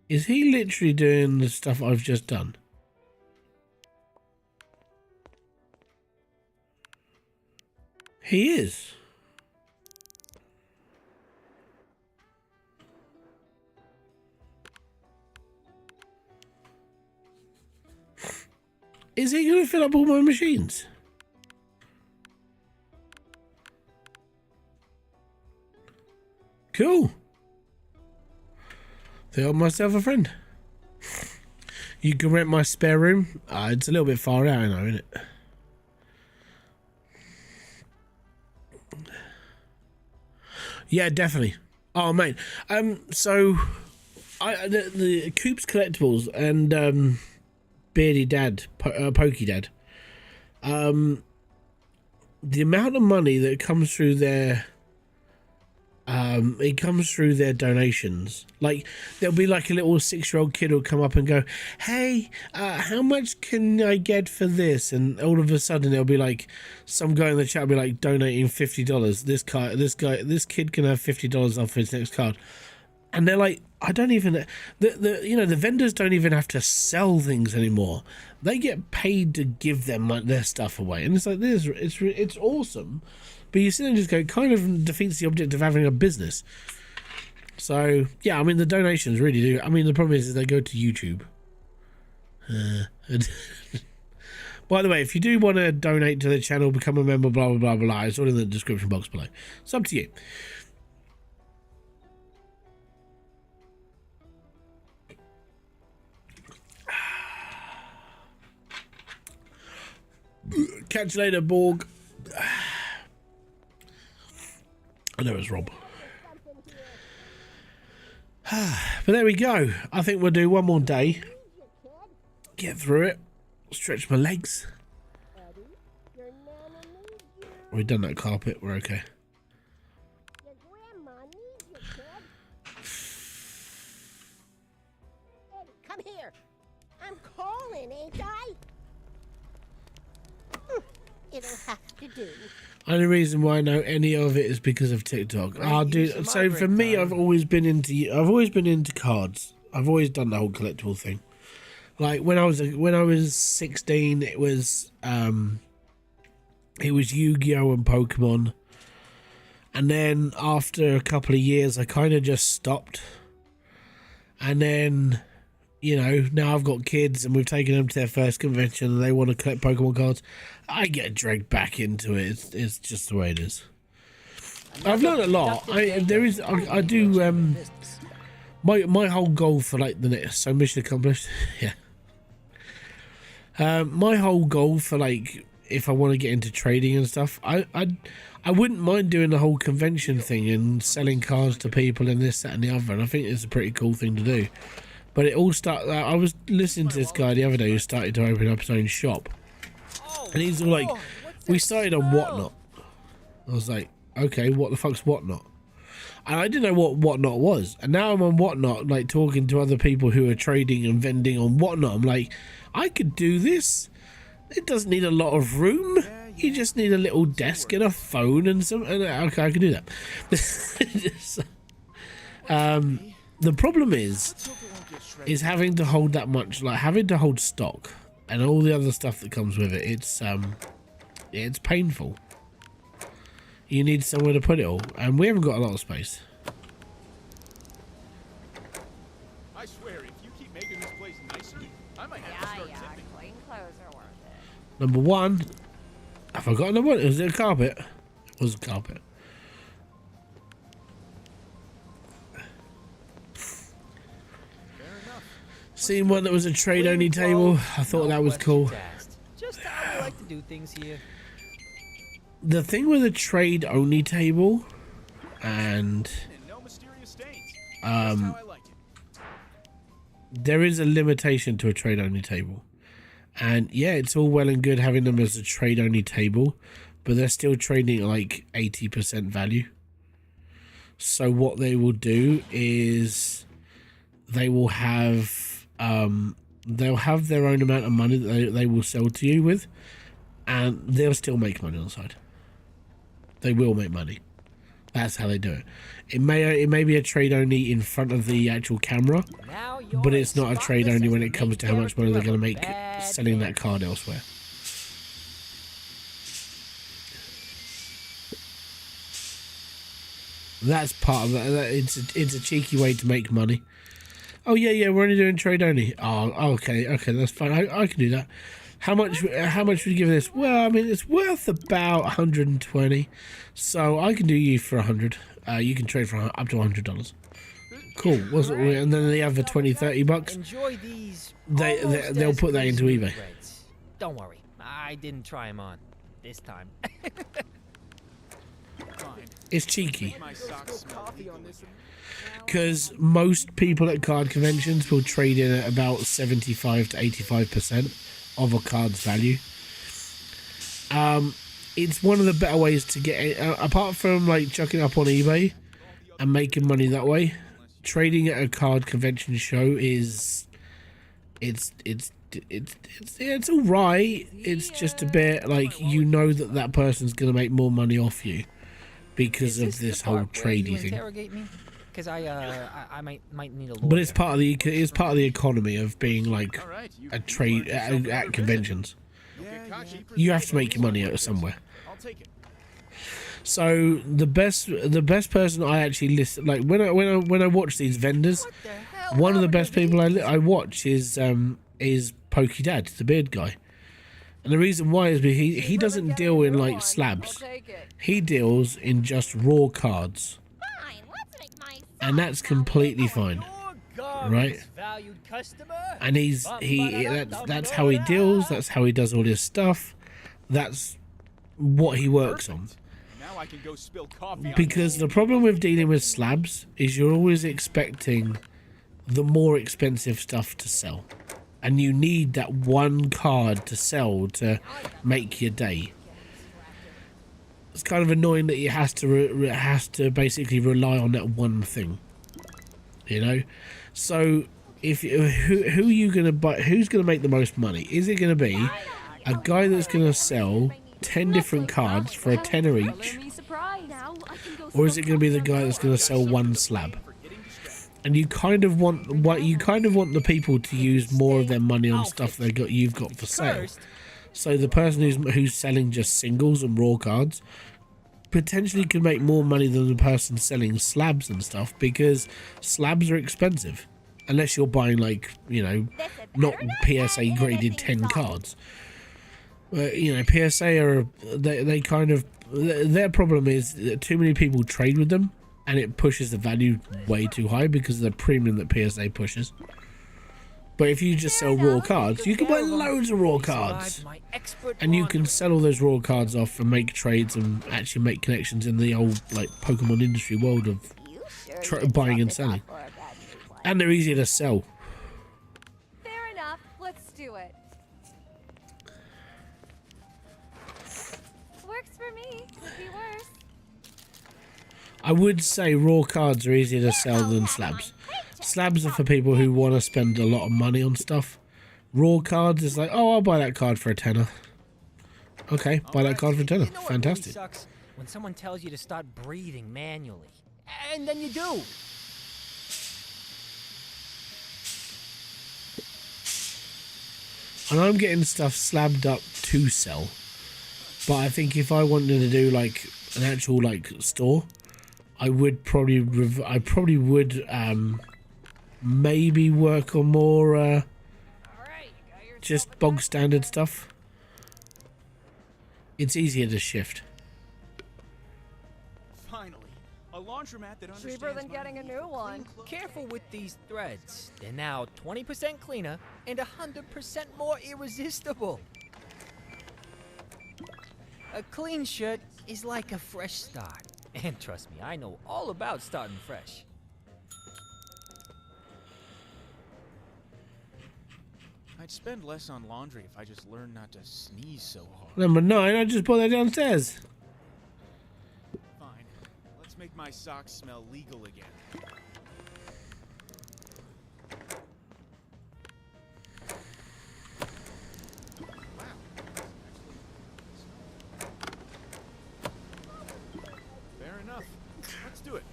is he literally doing the stuff I've just done? He is. Is he going to fill up all my machines? Cool. Found myself a friend. You can rent my spare room. It's a little bit far out, I know, isn't it? Yeah, definitely. Oh, mate. So, the Coop's Collectibles and Beardy Dad, Pokey Dad. The amount of money that comes through their it comes through their donations. Like there'll be like a little 6-year-old kid who'll come up and go, "Hey, how much can I get for this?" And all of a sudden there'll be like some guy in the chat will be like donating $50. This kid can have $50 off his next card. And they're like, I don't even the vendors don't even have to sell things anymore. They get paid to give them like their stuff away, and it's like this. It's awesome. But you sit and just go, it kind of defeats the object of having a business. So, yeah, I mean, the donations really do. I mean, the problem is they go to YouTube. By the way, if you do want to donate to the channel, become a member, blah, blah, blah, blah, it's all in the description box below. It's up to you. Catch you later, Borg. I know it's Rob. But there we go. I think we'll do one more day. Get through it. Stretch my legs. Your nana needs you. We've done that carpet. We're okay. Your grandma needs you, kid. Eddie, come here. I'm calling, ain't I? It'll have to do. Only reason why I know any of it is because of TikTok. Right, Oh, use dude. some So for me, migraine I've always been into cards. I've always done the whole collectible thing. Like when I was 16, it was Yu-Gi-Oh and Pokemon, and then after a couple of years, I kind of just stopped. And then, you know, now I've got kids and we've taken them to their first convention and they want to collect Pokemon cards. I get dragged back into it. It's just the way it is. I've learned a lot. I do my whole goal for like the next, so mission accomplished. Yeah. My whole goal for like if I want to get into trading and stuff, I wouldn't mind doing the whole convention thing and selling cards to people and this, that, and the other. And I think it's a pretty cool thing to do. But it all started. I was listening to this guy the other day who started to open up his own shop, and he's all like, "We started on Whatnot." I was like, "Okay, what the fuck's Whatnot?" And I didn't know what Whatnot was. And now I'm on Whatnot, like talking to other people who are trading and vending on Whatnot. I'm like, I could do this. It doesn't need a lot of room. You just need a little desk and a phone and some. And okay, I can do that. The problem is having to hold that much, like having to hold stock and all the other stuff that comes with it. It's painful. You need somewhere to put it all, and we haven't got a lot of space. I swear, if you keep making this place nicer, I might have to start tipping. Clean clothes are worth it. Number one, have I got number one? Is it a carpet? It was a carpet. Seen one that was a trade-only table. I thought that was cool. Just how we like to do things here. The thing with a trade-only table, and No mysterious stains. Just how I like it. there is a limitation to a trade-only table. And yeah, it's all well and good having them as a trade-only table, but they're still trading at like 80% value. So what they will do is they will have they'll have their own amount of money that they will sell to you with, and they'll still make money on the side. They will make money. That's how they do it. It may be a trade only in front of the actual camera, but it's not a trade only when it comes to how much money they're going to make selling that card elsewhere. That's part of that. It's a cheeky way to make money. Oh yeah, we're only doing trade only. Oh, okay, that's fine. I can do that. How much would you give this? Well, I mean, it's worth about 120, so I can do you for 100. You can trade for up to $100. Cool. And then the other 20-30 bucks. Enjoy these. They'll put that into eBay. Don't worry, I didn't try them on this time. It's cheeky. My socks smell equally. Because most people at card conventions will trade in at about 75 to 85% of a card's value. It's one of the better ways to get it, apart from like chucking up on eBay and making money that way. Trading at a card convention show is it's all right. It's just a bit like, you know that person's gonna make more money off you because of this whole tradey thing. Because I might need a little. But it's part of the economy of being like a trade at conventions. You have to make your money out of somewhere. I'll take it. So the best person I actually listen, like when I watch these vendors, one of the best people I watch is Pokey Dad, the beard guy. And the reason why is because he doesn't deal in like slabs. He deals in just raw cards. And that's completely fine, right? And that's how he deals. That's how he does all his stuff. That's what he works on. Now I can go spill coffee on Because the problem with dealing with slabs is you're always expecting the more expensive stuff to sell. And you need that one card to sell to make your day. It's kind of annoying that it has to basically rely on that one thing. You know? So if who are you going to buy? Who's going to make the most money? Is it going to be a guy that's going to sell 10 different cards for a tenner each? Or is it going to be the guy that's going to sell one slab? And you kind of want the people to use more of their money on stuff you've got for sale. So the person who's selling just singles and raw cards potentially can make more money than the person selling slabs and stuff, because slabs are expensive unless you're buying, like, you know, not PSA graded 10 cards. You know, PSA are they kind of, their problem is that too many people trade with them, and it pushes the value way too high because of the premium that PSA pushes. But if you just sell raw cards, you can buy loads of raw cards, and you can sell all those raw cards off and make trades and actually make connections in the old, like, Pokemon industry world of buying and selling. And they're easier to sell. Fair enough. Let's do it. Works for me. Could be worse. I would say raw cards are easier to sell than slabs. Slabs are for people who want to spend a lot of money on stuff. Raw cards is like, oh, I'll buy that card for a tenner. Okay, buy that card for a tenner. You know what Fantastic. really sucks? When someone tells you to start breathing manually, and then you do. And I'm getting stuff slabbed up to sell. But I think if I wanted to do, like, an actual, like, store, I would probably maybe work on more just bog standard stuff. It's easier to shift. Finally, a laundromat that understands Cheaper than getting a new one. Careful with these threads. They're now 20% cleaner and 100% more irresistible. A clean shirt is like a fresh start. And trust me, I know all about starting fresh. I'd spend less on laundry if I just learned not to sneeze so hard. Number 9, I just put that downstairs. Fine. Let's make my socks smell legal again. Fair enough. Let's do it.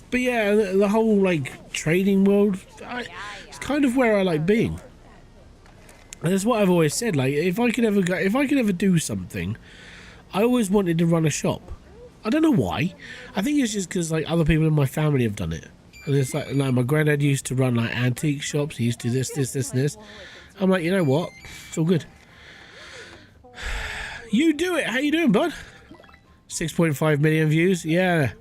But yeah, the whole, like, trading world, it's kind of where I like being. And that's what I've always said. Like, if I could ever do something, I always wanted to run a shop. I don't know why. I think it's just because, like, other people in my family have done it. And it's like my granddad used to run, like, antique shops. He used to do this, and this. I'm like, you know what? It's all good. You do it. How you doing, bud? 6.5 million views. Yeah.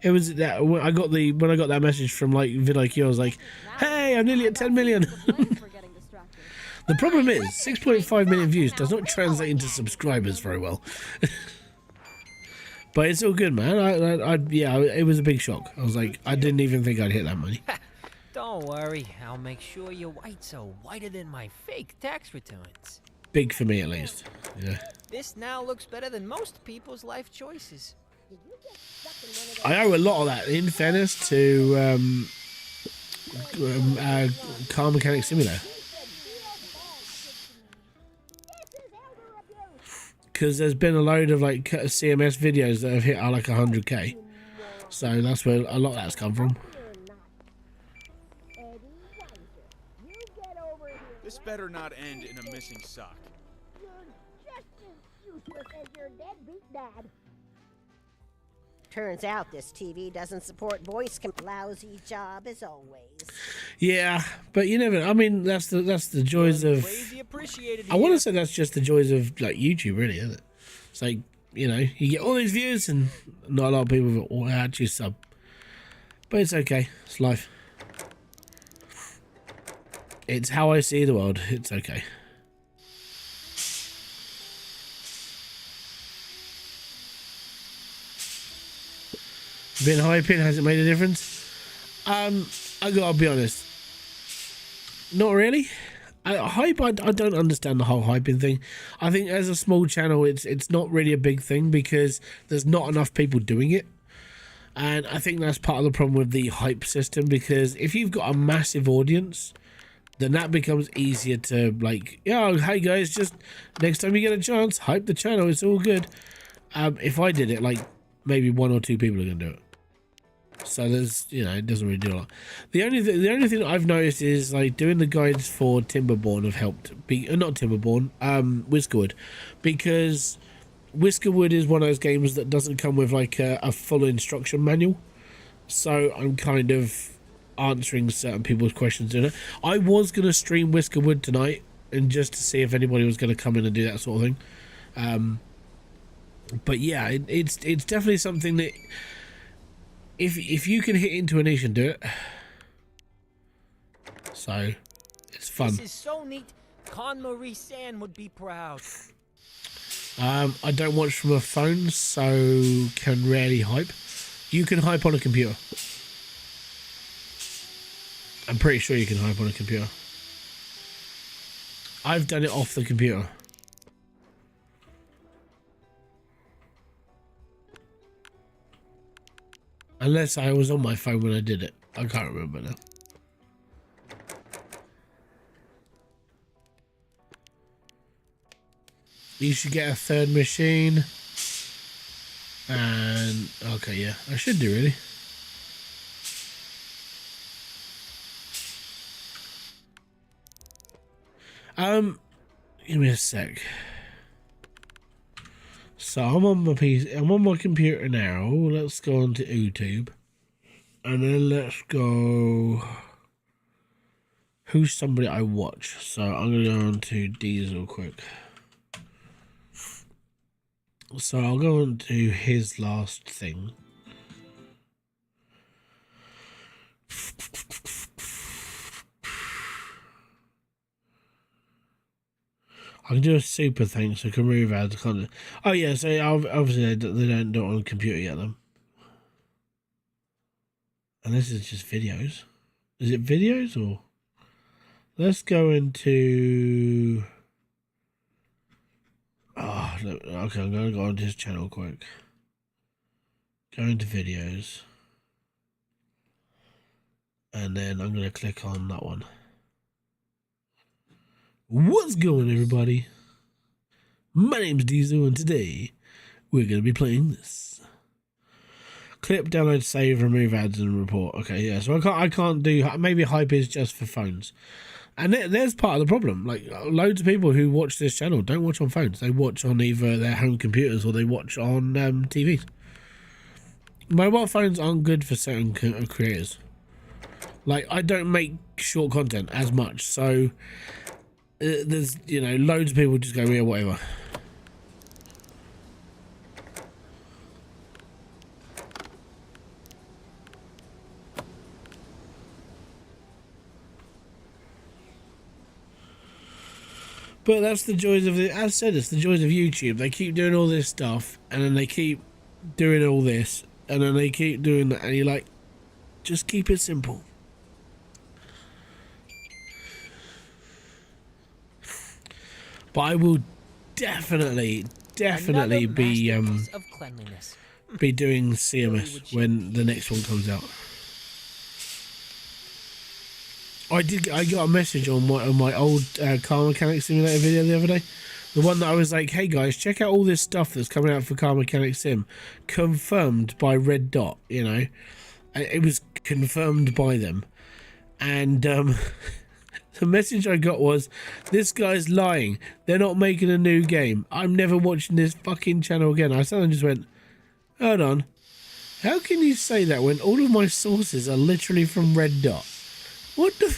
It was that when I got that message from, like, vidIQ, I was like, hey, I'm nearly at 10 million. The problem is 6.5 million views does not translate into subscribers very well. But it's all good, man. Yeah, it was a big shock. I was like, I didn't even think I'd hit that money. Don't worry, I'll make sure your whites are whiter than my fake tax returns. Big for me, at least. Yeah. This now looks better than most people's life choices. I owe a lot of that, in fairness, to Car Mechanic Simulator. Because there's been a load of, like, CMS videos that have hit like 100k. So that's where a lot of that's come from. This better not end in a missing sock. You're just as useless as your deadbeat dad. Turns out this TV doesn't support voice lousy job as always. Yeah, but you never. I mean, that's the joys of. Crazy appreciated I want to say that's just the joys of, like, YouTube, really, isn't it? It's like, you know, you get all these views and not a lot of people will actually sub. But it's okay. It's life. It's how I see the world. It's okay. Been hyping, has it made a difference? I gotta be honest. Not really. Hype, I don't understand the whole hyping thing. I think as a small channel, it's not really a big thing because there's not enough people doing it. And I think that's part of the problem with the hype system, because if you've got a massive audience, then that becomes easier to, like, yo, hey guys, just next time you get a chance, hype the channel, it's all good. If I did it, like, maybe 1 or 2 people are gonna do it. So there's, you know, it doesn't really do a lot. The only thing that I've noticed is, like, doing the guides for Timberborn have helped. Not Timberborn, Whiskerwood, because Whiskerwood is one of those games that doesn't come with like a full instruction manual. So I'm kind of answering certain people's questions in it. I was gonna stream Whiskerwood tonight, and just to see if anybody was gonna come in and do that sort of thing. But yeah, it's definitely something that if you can hit into a niche and do it, so it's fun. This is so neat. Con Marie San would be proud. I don't watch from a phone, so can rarely hype. You can hype on a computer. I'm pretty sure you can hype on a computer. I've done it off the computer. Unless I was on my phone when I did it. I can't remember now. You should get a 3rd machine. And okay, yeah, I should do really. Give me a sec. So I'm on my PC, I'm on my computer now. Let's go on to YouTube. And then let's go. Who's somebody I watch? So I'm gonna go on to Diesel quick. So I'll go on to his last thing. I can do a super thing, so I can remove ads. Can't. Oh yeah, so obviously they don't do it on the computer yet, then. And this is just videos. Is it videos or? Let's go into. Oh, okay, I'm gonna go onto his channel quick. Go into videos. And then I'm gonna click on that one. What's going on, everybody? My name's Diesel, and today we're gonna be playing this. Clip, download, save, remove ads, and report. Okay, yeah. So I can't do. Maybe hype is just for phones. And there's part of the problem. Like, loads of people who watch this channel don't watch on phones. They watch on either their home computers or they watch on TVs. Mobile phones aren't good for certain creators. Like, I don't make short content as much, so there's, you know, loads of people just go, yeah, whatever. But that's the joys of it. As I said, it's the joys of YouTube. They keep doing all this stuff, and then they keep doing all this, and then they keep doing that, and you're like, just keep it simple. But I will definitely be of cleanliness. be doing CMS when the next one comes out. I got a message on my old car mechanic simulator video the other day. The one that I was like, hey guys, check out all this stuff that's coming out for car mechanic sim. Confirmed by Red Dot, you know. It was confirmed by them. And the message I got was, this guy's lying. They're not making a new game. I'm never watching this fucking channel again. I suddenly just went, hold on. How can you say that when all of my sources are literally from Red Dot? What the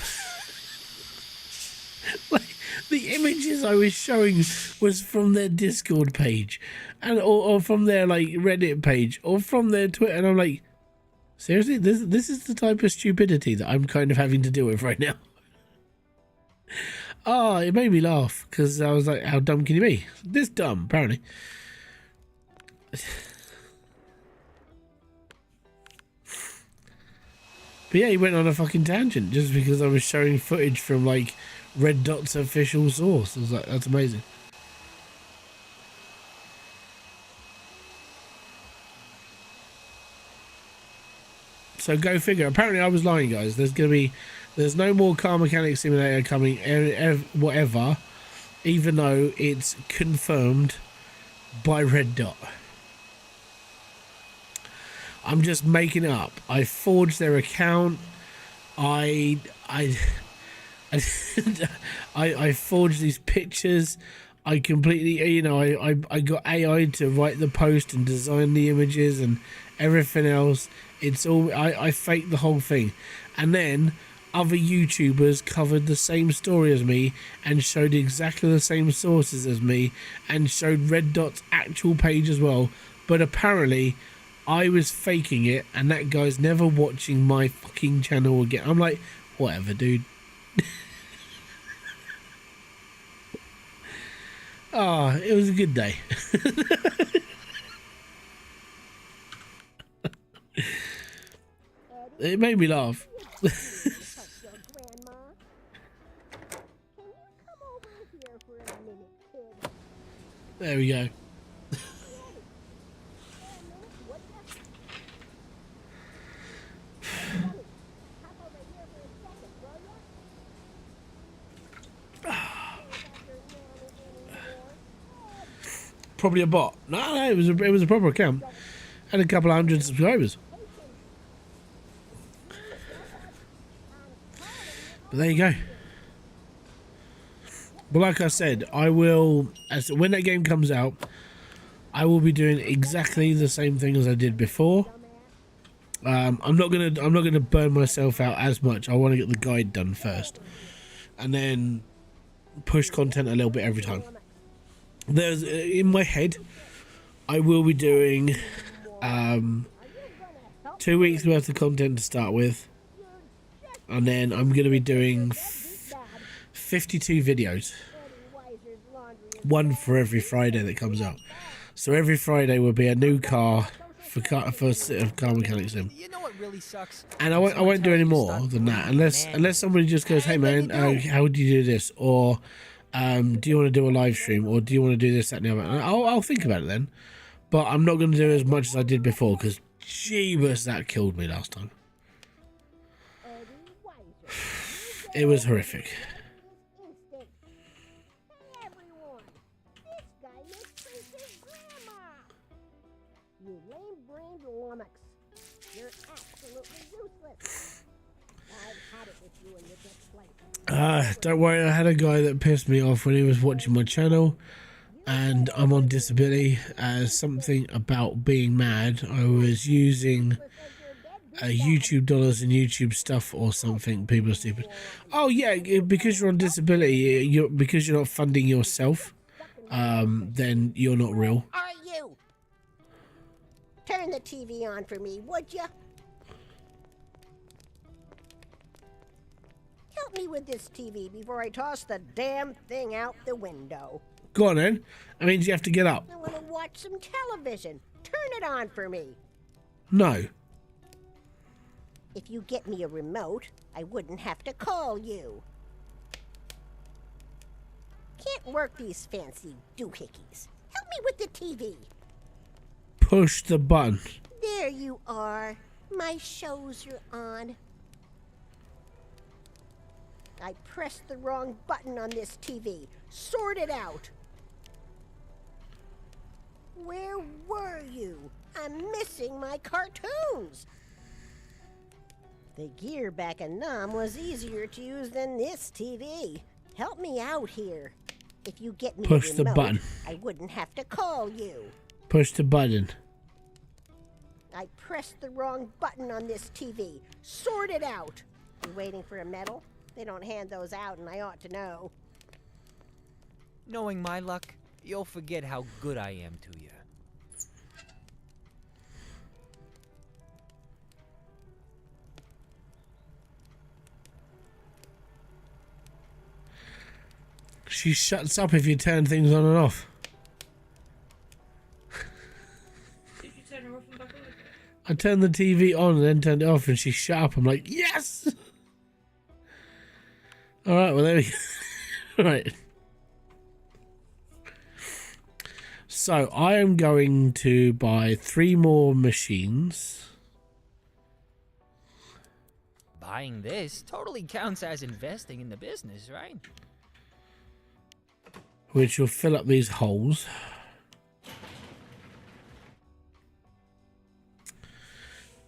like, the images I was showing was from their Discord page, and or from their like Reddit page, or from their Twitter, and I'm like, seriously, this is the type of stupidity that I'm kind of having to deal with right now. Oh, it made me laugh because I was like, how dumb can you be? This dumb, apparently. But yeah, he went on a fucking tangent just because I was showing footage from like Red Dot's official source. I was like, that's amazing. So go figure. Apparently I was lying, guys. There's no more Car Mechanic Simulator coming, whatever, even though it's confirmed by Red Dot. I'm just making it up. I forged their account. I forged these pictures. I completely, you know, I got AI to write the post and design the images and everything else. It's all, I faked the whole thing. And then other YouTubers covered the same story as me and showed exactly the same sources as me and showed Red Dot's actual page as well. But apparently I was faking it and that guy's never watching my fucking channel again. I'm like, whatever, dude. Oh, it was a good day. It made me laugh. Your grandma. Can you come over here for a minute, kid? There we go. Hop over here for a second, will ya? Probably a bot. No, it was a proper account. Had a couple of hundred subscribers. But there you go. But like I said, I will, when that game comes out, I will be doing exactly the same thing as I did before. I'm not gonna burn myself out as much. I want to get the guide done first, and then push content a little bit every time. There's in my head, I will be doing 2 weeks worth of content to start with, and then I'm going to be doing 52 videos, one for every Friday that comes out. So every Friday will be a new car for car mechanic sim. You know what really sucks? And I won't do any more than that unless somebody just goes, hey man, how would you do this, or do you want to do a live stream, or do you want to do this, that, and the other? And I'll think about it then. But I'm not going to do as much as I did before because jeebus, that killed me last time. It was horrific. Hey everyone, this guy looks like his grandma. You lame-brained lummox. You're absolutely useless. I've had it with you in the display. Don't worry, I had a guy that pissed me off when he was watching my channel, and I'm on disability. Something about being mad. I was using YouTube dollars and YouTube stuff or something. People are stupid. Oh yeah, because you're on disability, because you're not funding yourself, then you're not real. Are you? Turn the TV on for me, would ya? Help me with this TV before I toss the damn thing out the window. Go on then. That means you have to get up. I want to watch some television. Turn it on for me. No. If you get me a remote, I wouldn't have to call you. Can't work these fancy doohickeys. Help me with the TV. Push the button. There you are. My shows are on. I pressed the wrong button on this TV. Sort it out. Where were you? I'm missing my cartoons. The gear back in Nam was easier to use than this TV. Help me out here. If you get me Push a the remote, button. I wouldn't have to call you. Push the button. I pressed the wrong button on this TV. Sort it out. You waiting for a medal? They don't hand those out, and I ought to know. Knowing my luck, you'll forget how good I am to you. She shuts up if you turn things on and off. Did you turn her off and back on again? I turned the TV on and then turned it off and she shut up. I'm like, yeah! All right, well, there we go. Right. So I am going to buy 3 more machines. Buying this totally counts as investing in the business, right? Which will fill up these holes.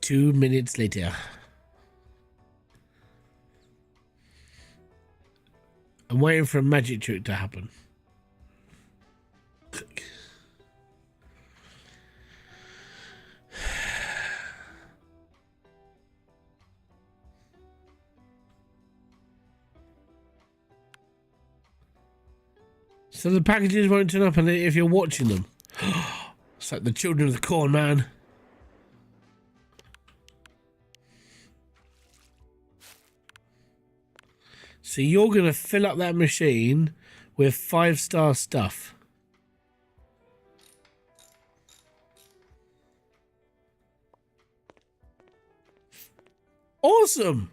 Two minutes later. I'm waiting for a magic trick to happen. So the packages won't turn up and if you're watching them. It's like the children of the corn, man. So you're going to fill up that machine with 5-star stuff. Awesome!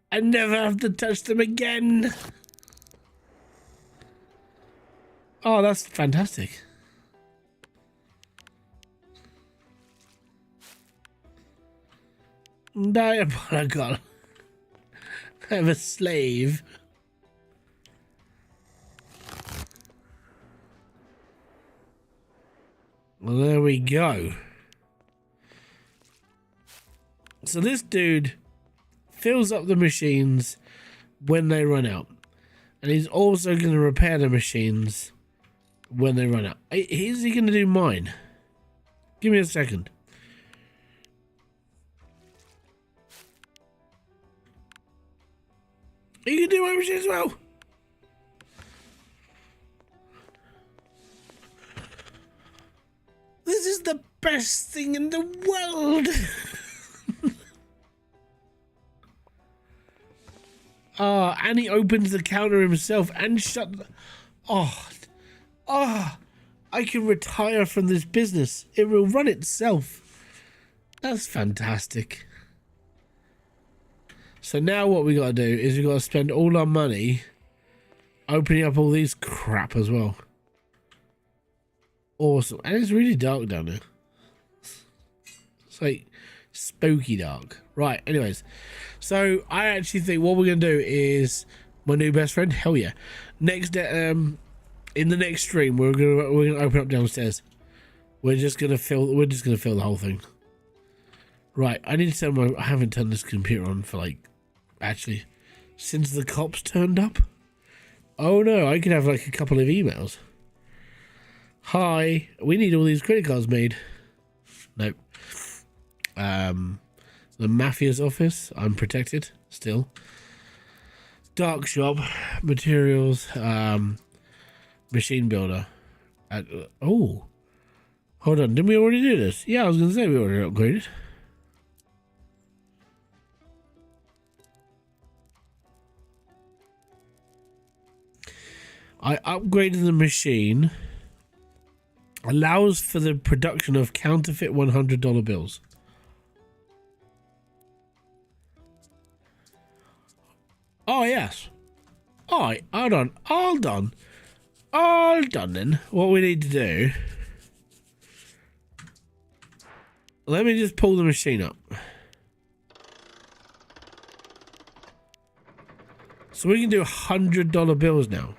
I never have to touch them again. Oh, that's fantastic. Diabolical. I'm a slave. Well, there we go. So this dude fills up the machines when they run out. And he's also going to repair the machines when they run out. Is he going to do mine? Give me a second. You can do my machine as well. This is the best thing in the world. And he opens the counter himself and shut. I can retire from this business. It will run itself. That's fantastic. So now what we got to do is we got to spend all our money opening up all these crap as well. Awesome. And it's really dark down there. It's like spooky dark. Right, anyways. So I actually think what we're going to do is my new best friend. Hell yeah. Next, in the next stream, we're gonna open up downstairs. We're just gonna fill the whole thing. Right, I need to tell I haven't turned this computer on for actually, since the cops turned up. Oh no, I could have a couple of emails. Hi, we need all these credit cards made. Nope. The mafia's office, I'm protected still. Dark shop, materials, machine builder. Oh, hold on, didn't we already do this? Yeah, I was gonna say we already upgraded. I upgraded the machine. Allows for the production of counterfeit $100 bills. Oh, yes. Oh, hold on. Hold on. Hold on then. What we need to do... Let me just pull the machine up. So we can do $100 bills now.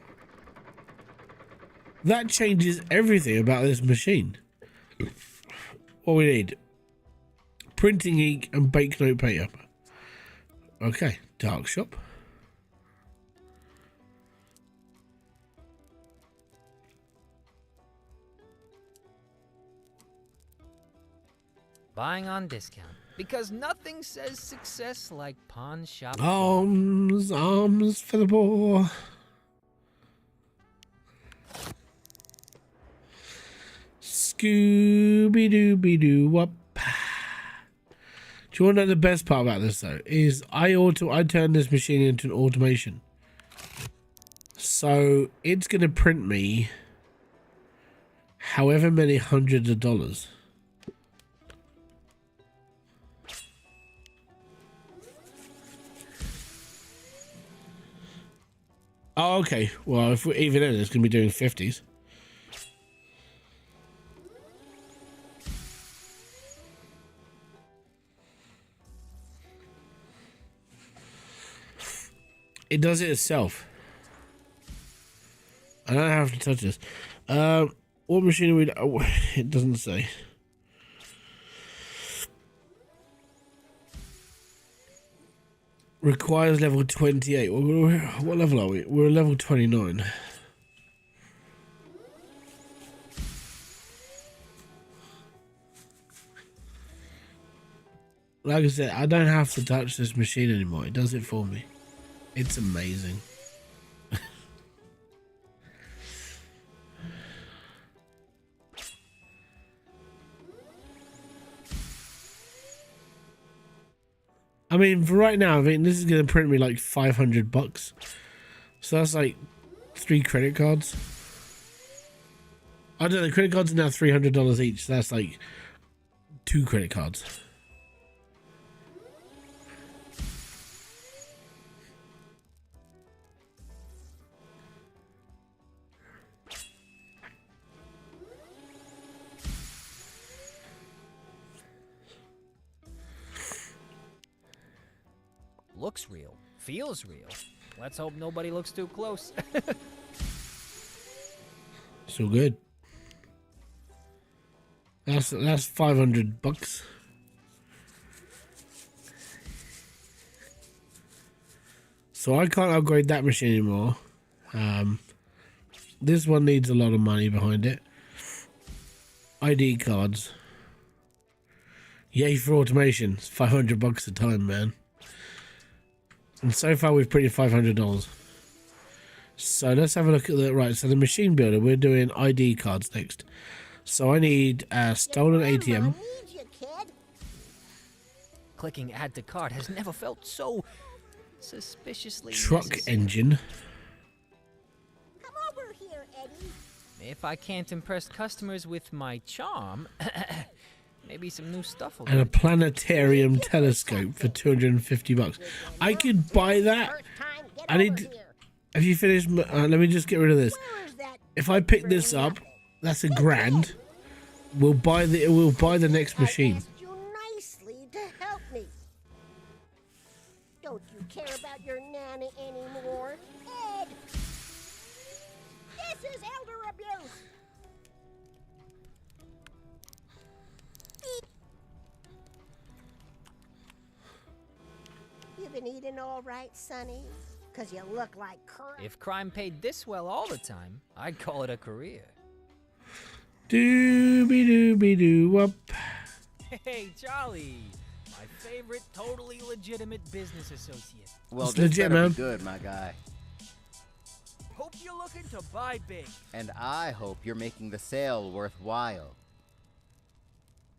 That changes everything about this machine. What we need: printing ink and banknote paper. Okay, dark shop. Buying on discount. Because nothing says success like pawn shop. Arms for the poor. Scooby-Dooby-Doo wop. Do you want to know the best part about this though? Is I turned this machine into an automation. So it's gonna print me however many hundreds of dollars. Oh, okay. Well, if even then, it's going to be doing 50s. It does it itself. I don't have to touch this. What machine are we... Oh, it doesn't say. Requires level 28. What level are we? We're level 29. Like I said, I don't have to touch this machine anymore. It does it for me. It's amazing. I mean, for right now, I mean, this is going to print me like $500. So that's like 3 credit cards. I don't know, the credit cards are now $300 each. So that's like 2 credit cards. Looks real. Feels real. Let's hope nobody looks too close. So good. That's $500. So I can't upgrade that machine anymore. This one needs a lot of money behind it. ID cards. Yay for automation. It's $500 a time, man. And so far we've printed $500. So let's have a look at the right. So the machine builder, we're doing ID cards next. So I need a stolen ATM. I need you, kid. Clicking add to cart has never felt so suspiciously Truck necessary. engine. Come over here, Eddie. If I can't impress customers with my charm, maybe some new stuff will And a do. planetarium telescope for $250. I could buy that. First time, get I over need. here. Have you finished? Let me just get rid of this. Where is that If I pick this up, that's $1,000. We'll buy the next I machine. asked you nicely to help me. Don't you care about your nana anymore, Ed? This is elder abuse. You been eating all right, Sonny? 'Cause you look like crap. If crime paid this well all the time, I'd call it a career. Dooby dooby doo whoop. Hey, Charlie, my favorite totally legitimate business associate. Well, It's this legit, better man. be good, my guy. Hope you're looking to buy big. And I hope you're making the sale worthwhile.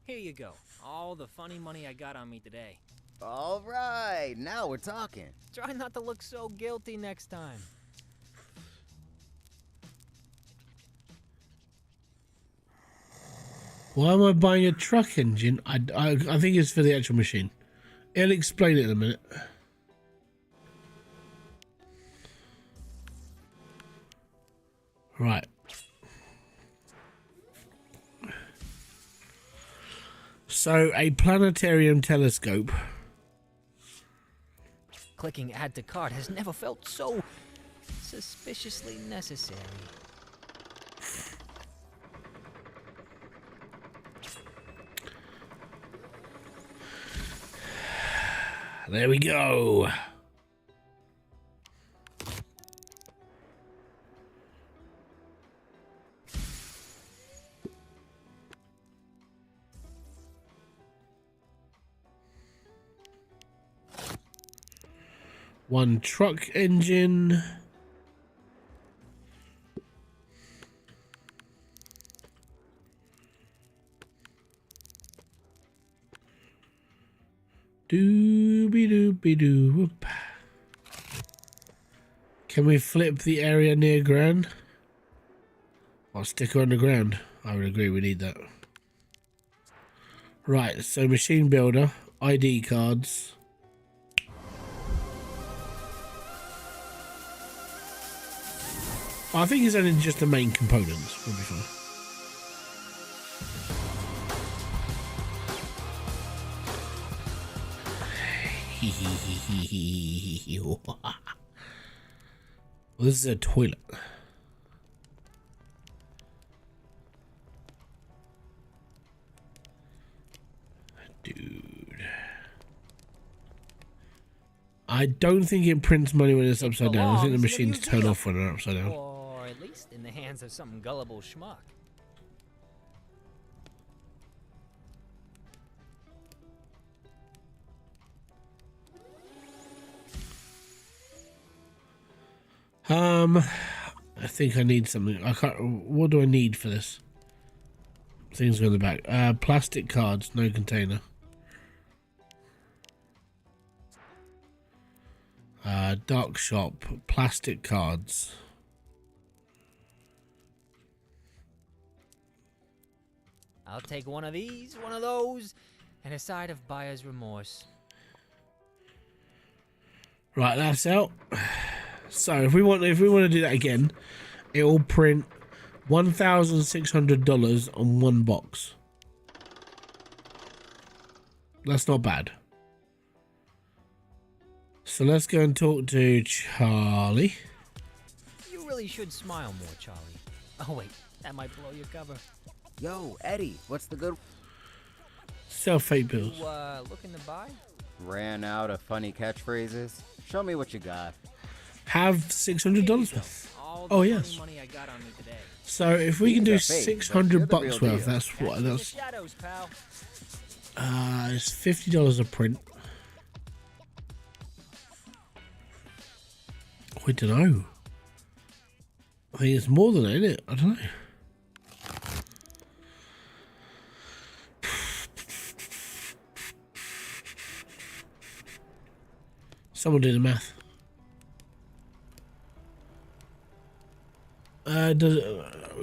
Here you go. All the funny money I got on me today. All right, now we're talking. Try not to look so guilty next time. Why am I buying a truck engine? I think it's for the actual machine. It'll explain it in a minute. Right. So a planetarium telescope. Clicking add to cart has never felt so suspiciously necessary. There we go. One truck engine. Dooby dooby doo whoop. Can we flip the area near ground? Or stick her on the ground? I would agree, we need that. Right, so machine builder, ID cards. I think it's only just the main components. We'll be fine. Well, this is a toilet. Dude. I don't think it prints money when it's upside down. I think the machines turn off when they're upside down. Or at least in the hands of some gullible schmuck. I think I need something. I can't. What do I need for this? Things go in the back. Plastic cards, no container. Dark shop, plastic cards. I'll take one of these, one of those, and a side of buyer's remorse. Right, that's out. So if we want to do that again, it will print $1,600 on one box. That's not bad. So let's go and talk to Charlie. You really should smile more, Charlie. Oh wait, that might blow your cover. Yo, Eddie, what's the good? Sell fake bills. You, looking to buy? Ran out of funny catchphrases? Show me what you got. Have $600 worth. All the Oh funny yes. money I got on me today. So if we can do These are fake, but they're the $600 real worth, deal. that's what. In the That's shadows, pal. it's $50 a print. I don't know. I think it's more than that, isn't it? I don't know. Someone do the math. We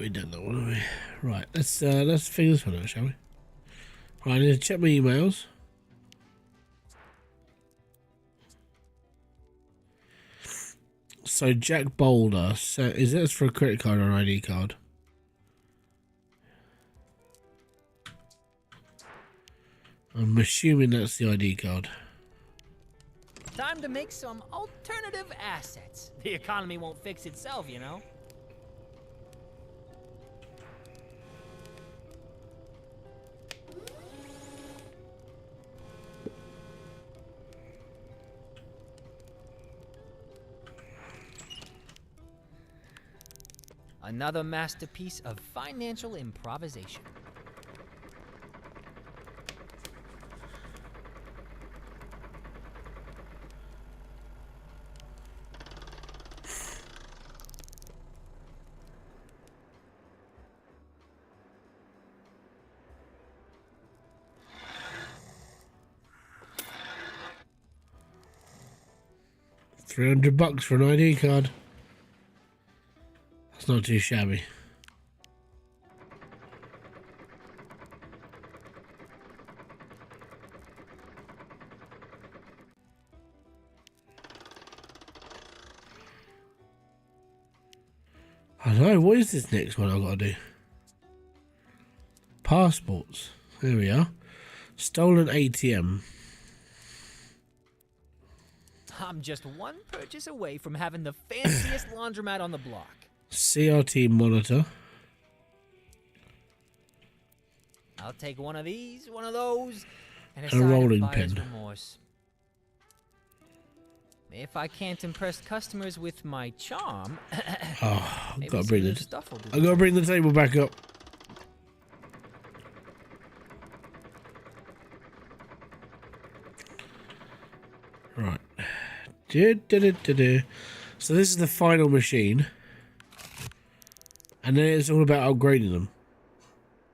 don't know, do we? Right, let's figure this one out, shall we? Right, I need to check my emails. So Jack Boulder, so is this for a credit card or an ID card? I'm assuming that's the ID card. Time to make some alternative assets. The economy won't fix itself, you know. Another masterpiece of financial improvisation. $300 for an ID card. That's not too shabby. I don't know, what is this next one I've got to do? Passports. There we are. Stolen ATM. I'm just one purchase away from having the fanciest laundromat on the block. CRT monitor. I'll take one of these, one of those, and a A side rolling of buyer's pin. remorse. If I can't impress customers with my charm, Oh, I've maybe got to some bring new it. stuff will do. I've got to bring the table back up. Right. So this is the final machine. And then it's all about upgrading them.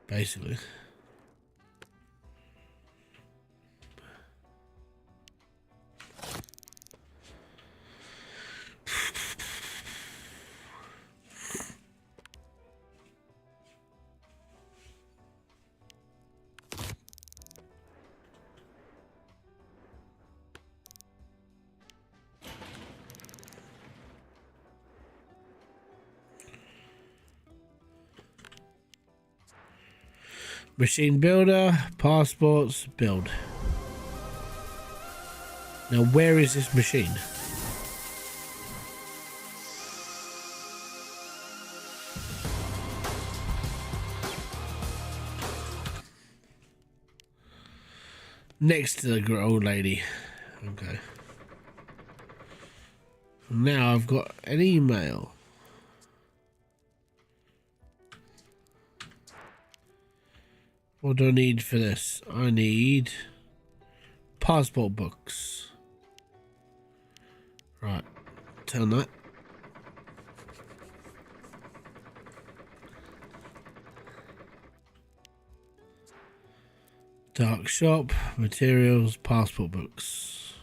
Basically. Machine builder, passports, build. Now where is this machine? Next to the old lady. Okay. Now I've got an email. What do I need for this? I need passport books. Right. Turn that. Dark shop, materials, passport books.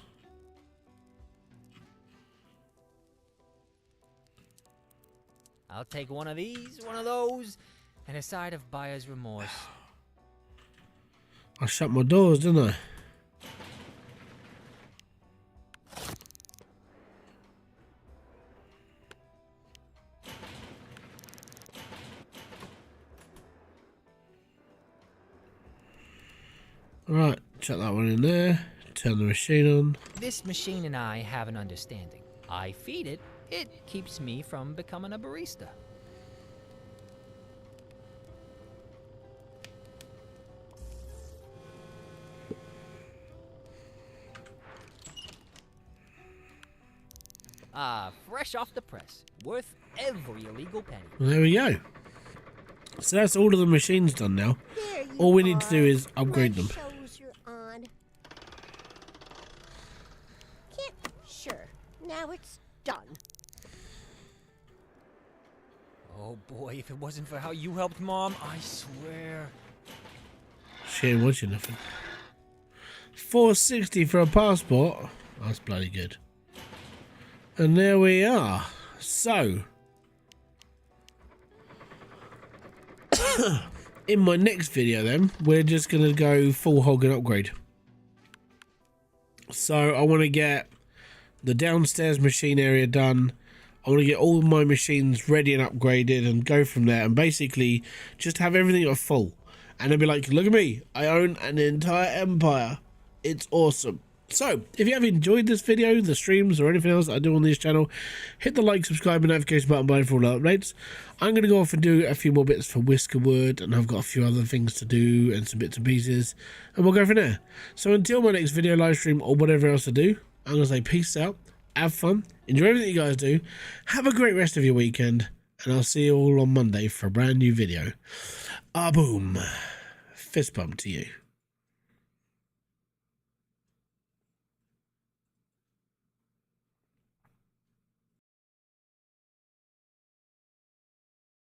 I'll take one of these, one of those, and a side of buyer's remorse. I shut my doors, didn't I? Right, chuck that one in there. Turn the machine on. This machine and I have an understanding. I feed it, it keeps me from becoming a barista. Fresh off the press. Worth every illegal penny. Well, there we go. So that's all of the machines done now. There you All we need to are. do is upgrade My them. shows you're on. Sure. Now it's done. Oh boy, if it wasn't for how you helped Mom, I swear. She ain't watching nothing. 460 for a passport. That's bloody good. And there we are. So, in my next video then, we're just going to go full hog and upgrade. So I want to get the downstairs machine area done. I want to get all my machines ready and upgraded and go from there, and basically just have everything at full. And they'll be like, look at me, I own an entire empire. It's awesome. So, if you have enjoyed this video, the streams, or anything else that I do on this channel, hit the like, subscribe, and notification button below for all the updates. I'm going to go off and do a few more bits for Whiskerwood, and I've got a few other things to do, and some bits and pieces, and we'll go from there. So until my next video, live stream, or whatever else I do, I'm going to say peace out, have fun, enjoy everything you guys do, have a great rest of your weekend, and I'll see you all on Monday for a brand new video. Ah, boom. Fist bump to you.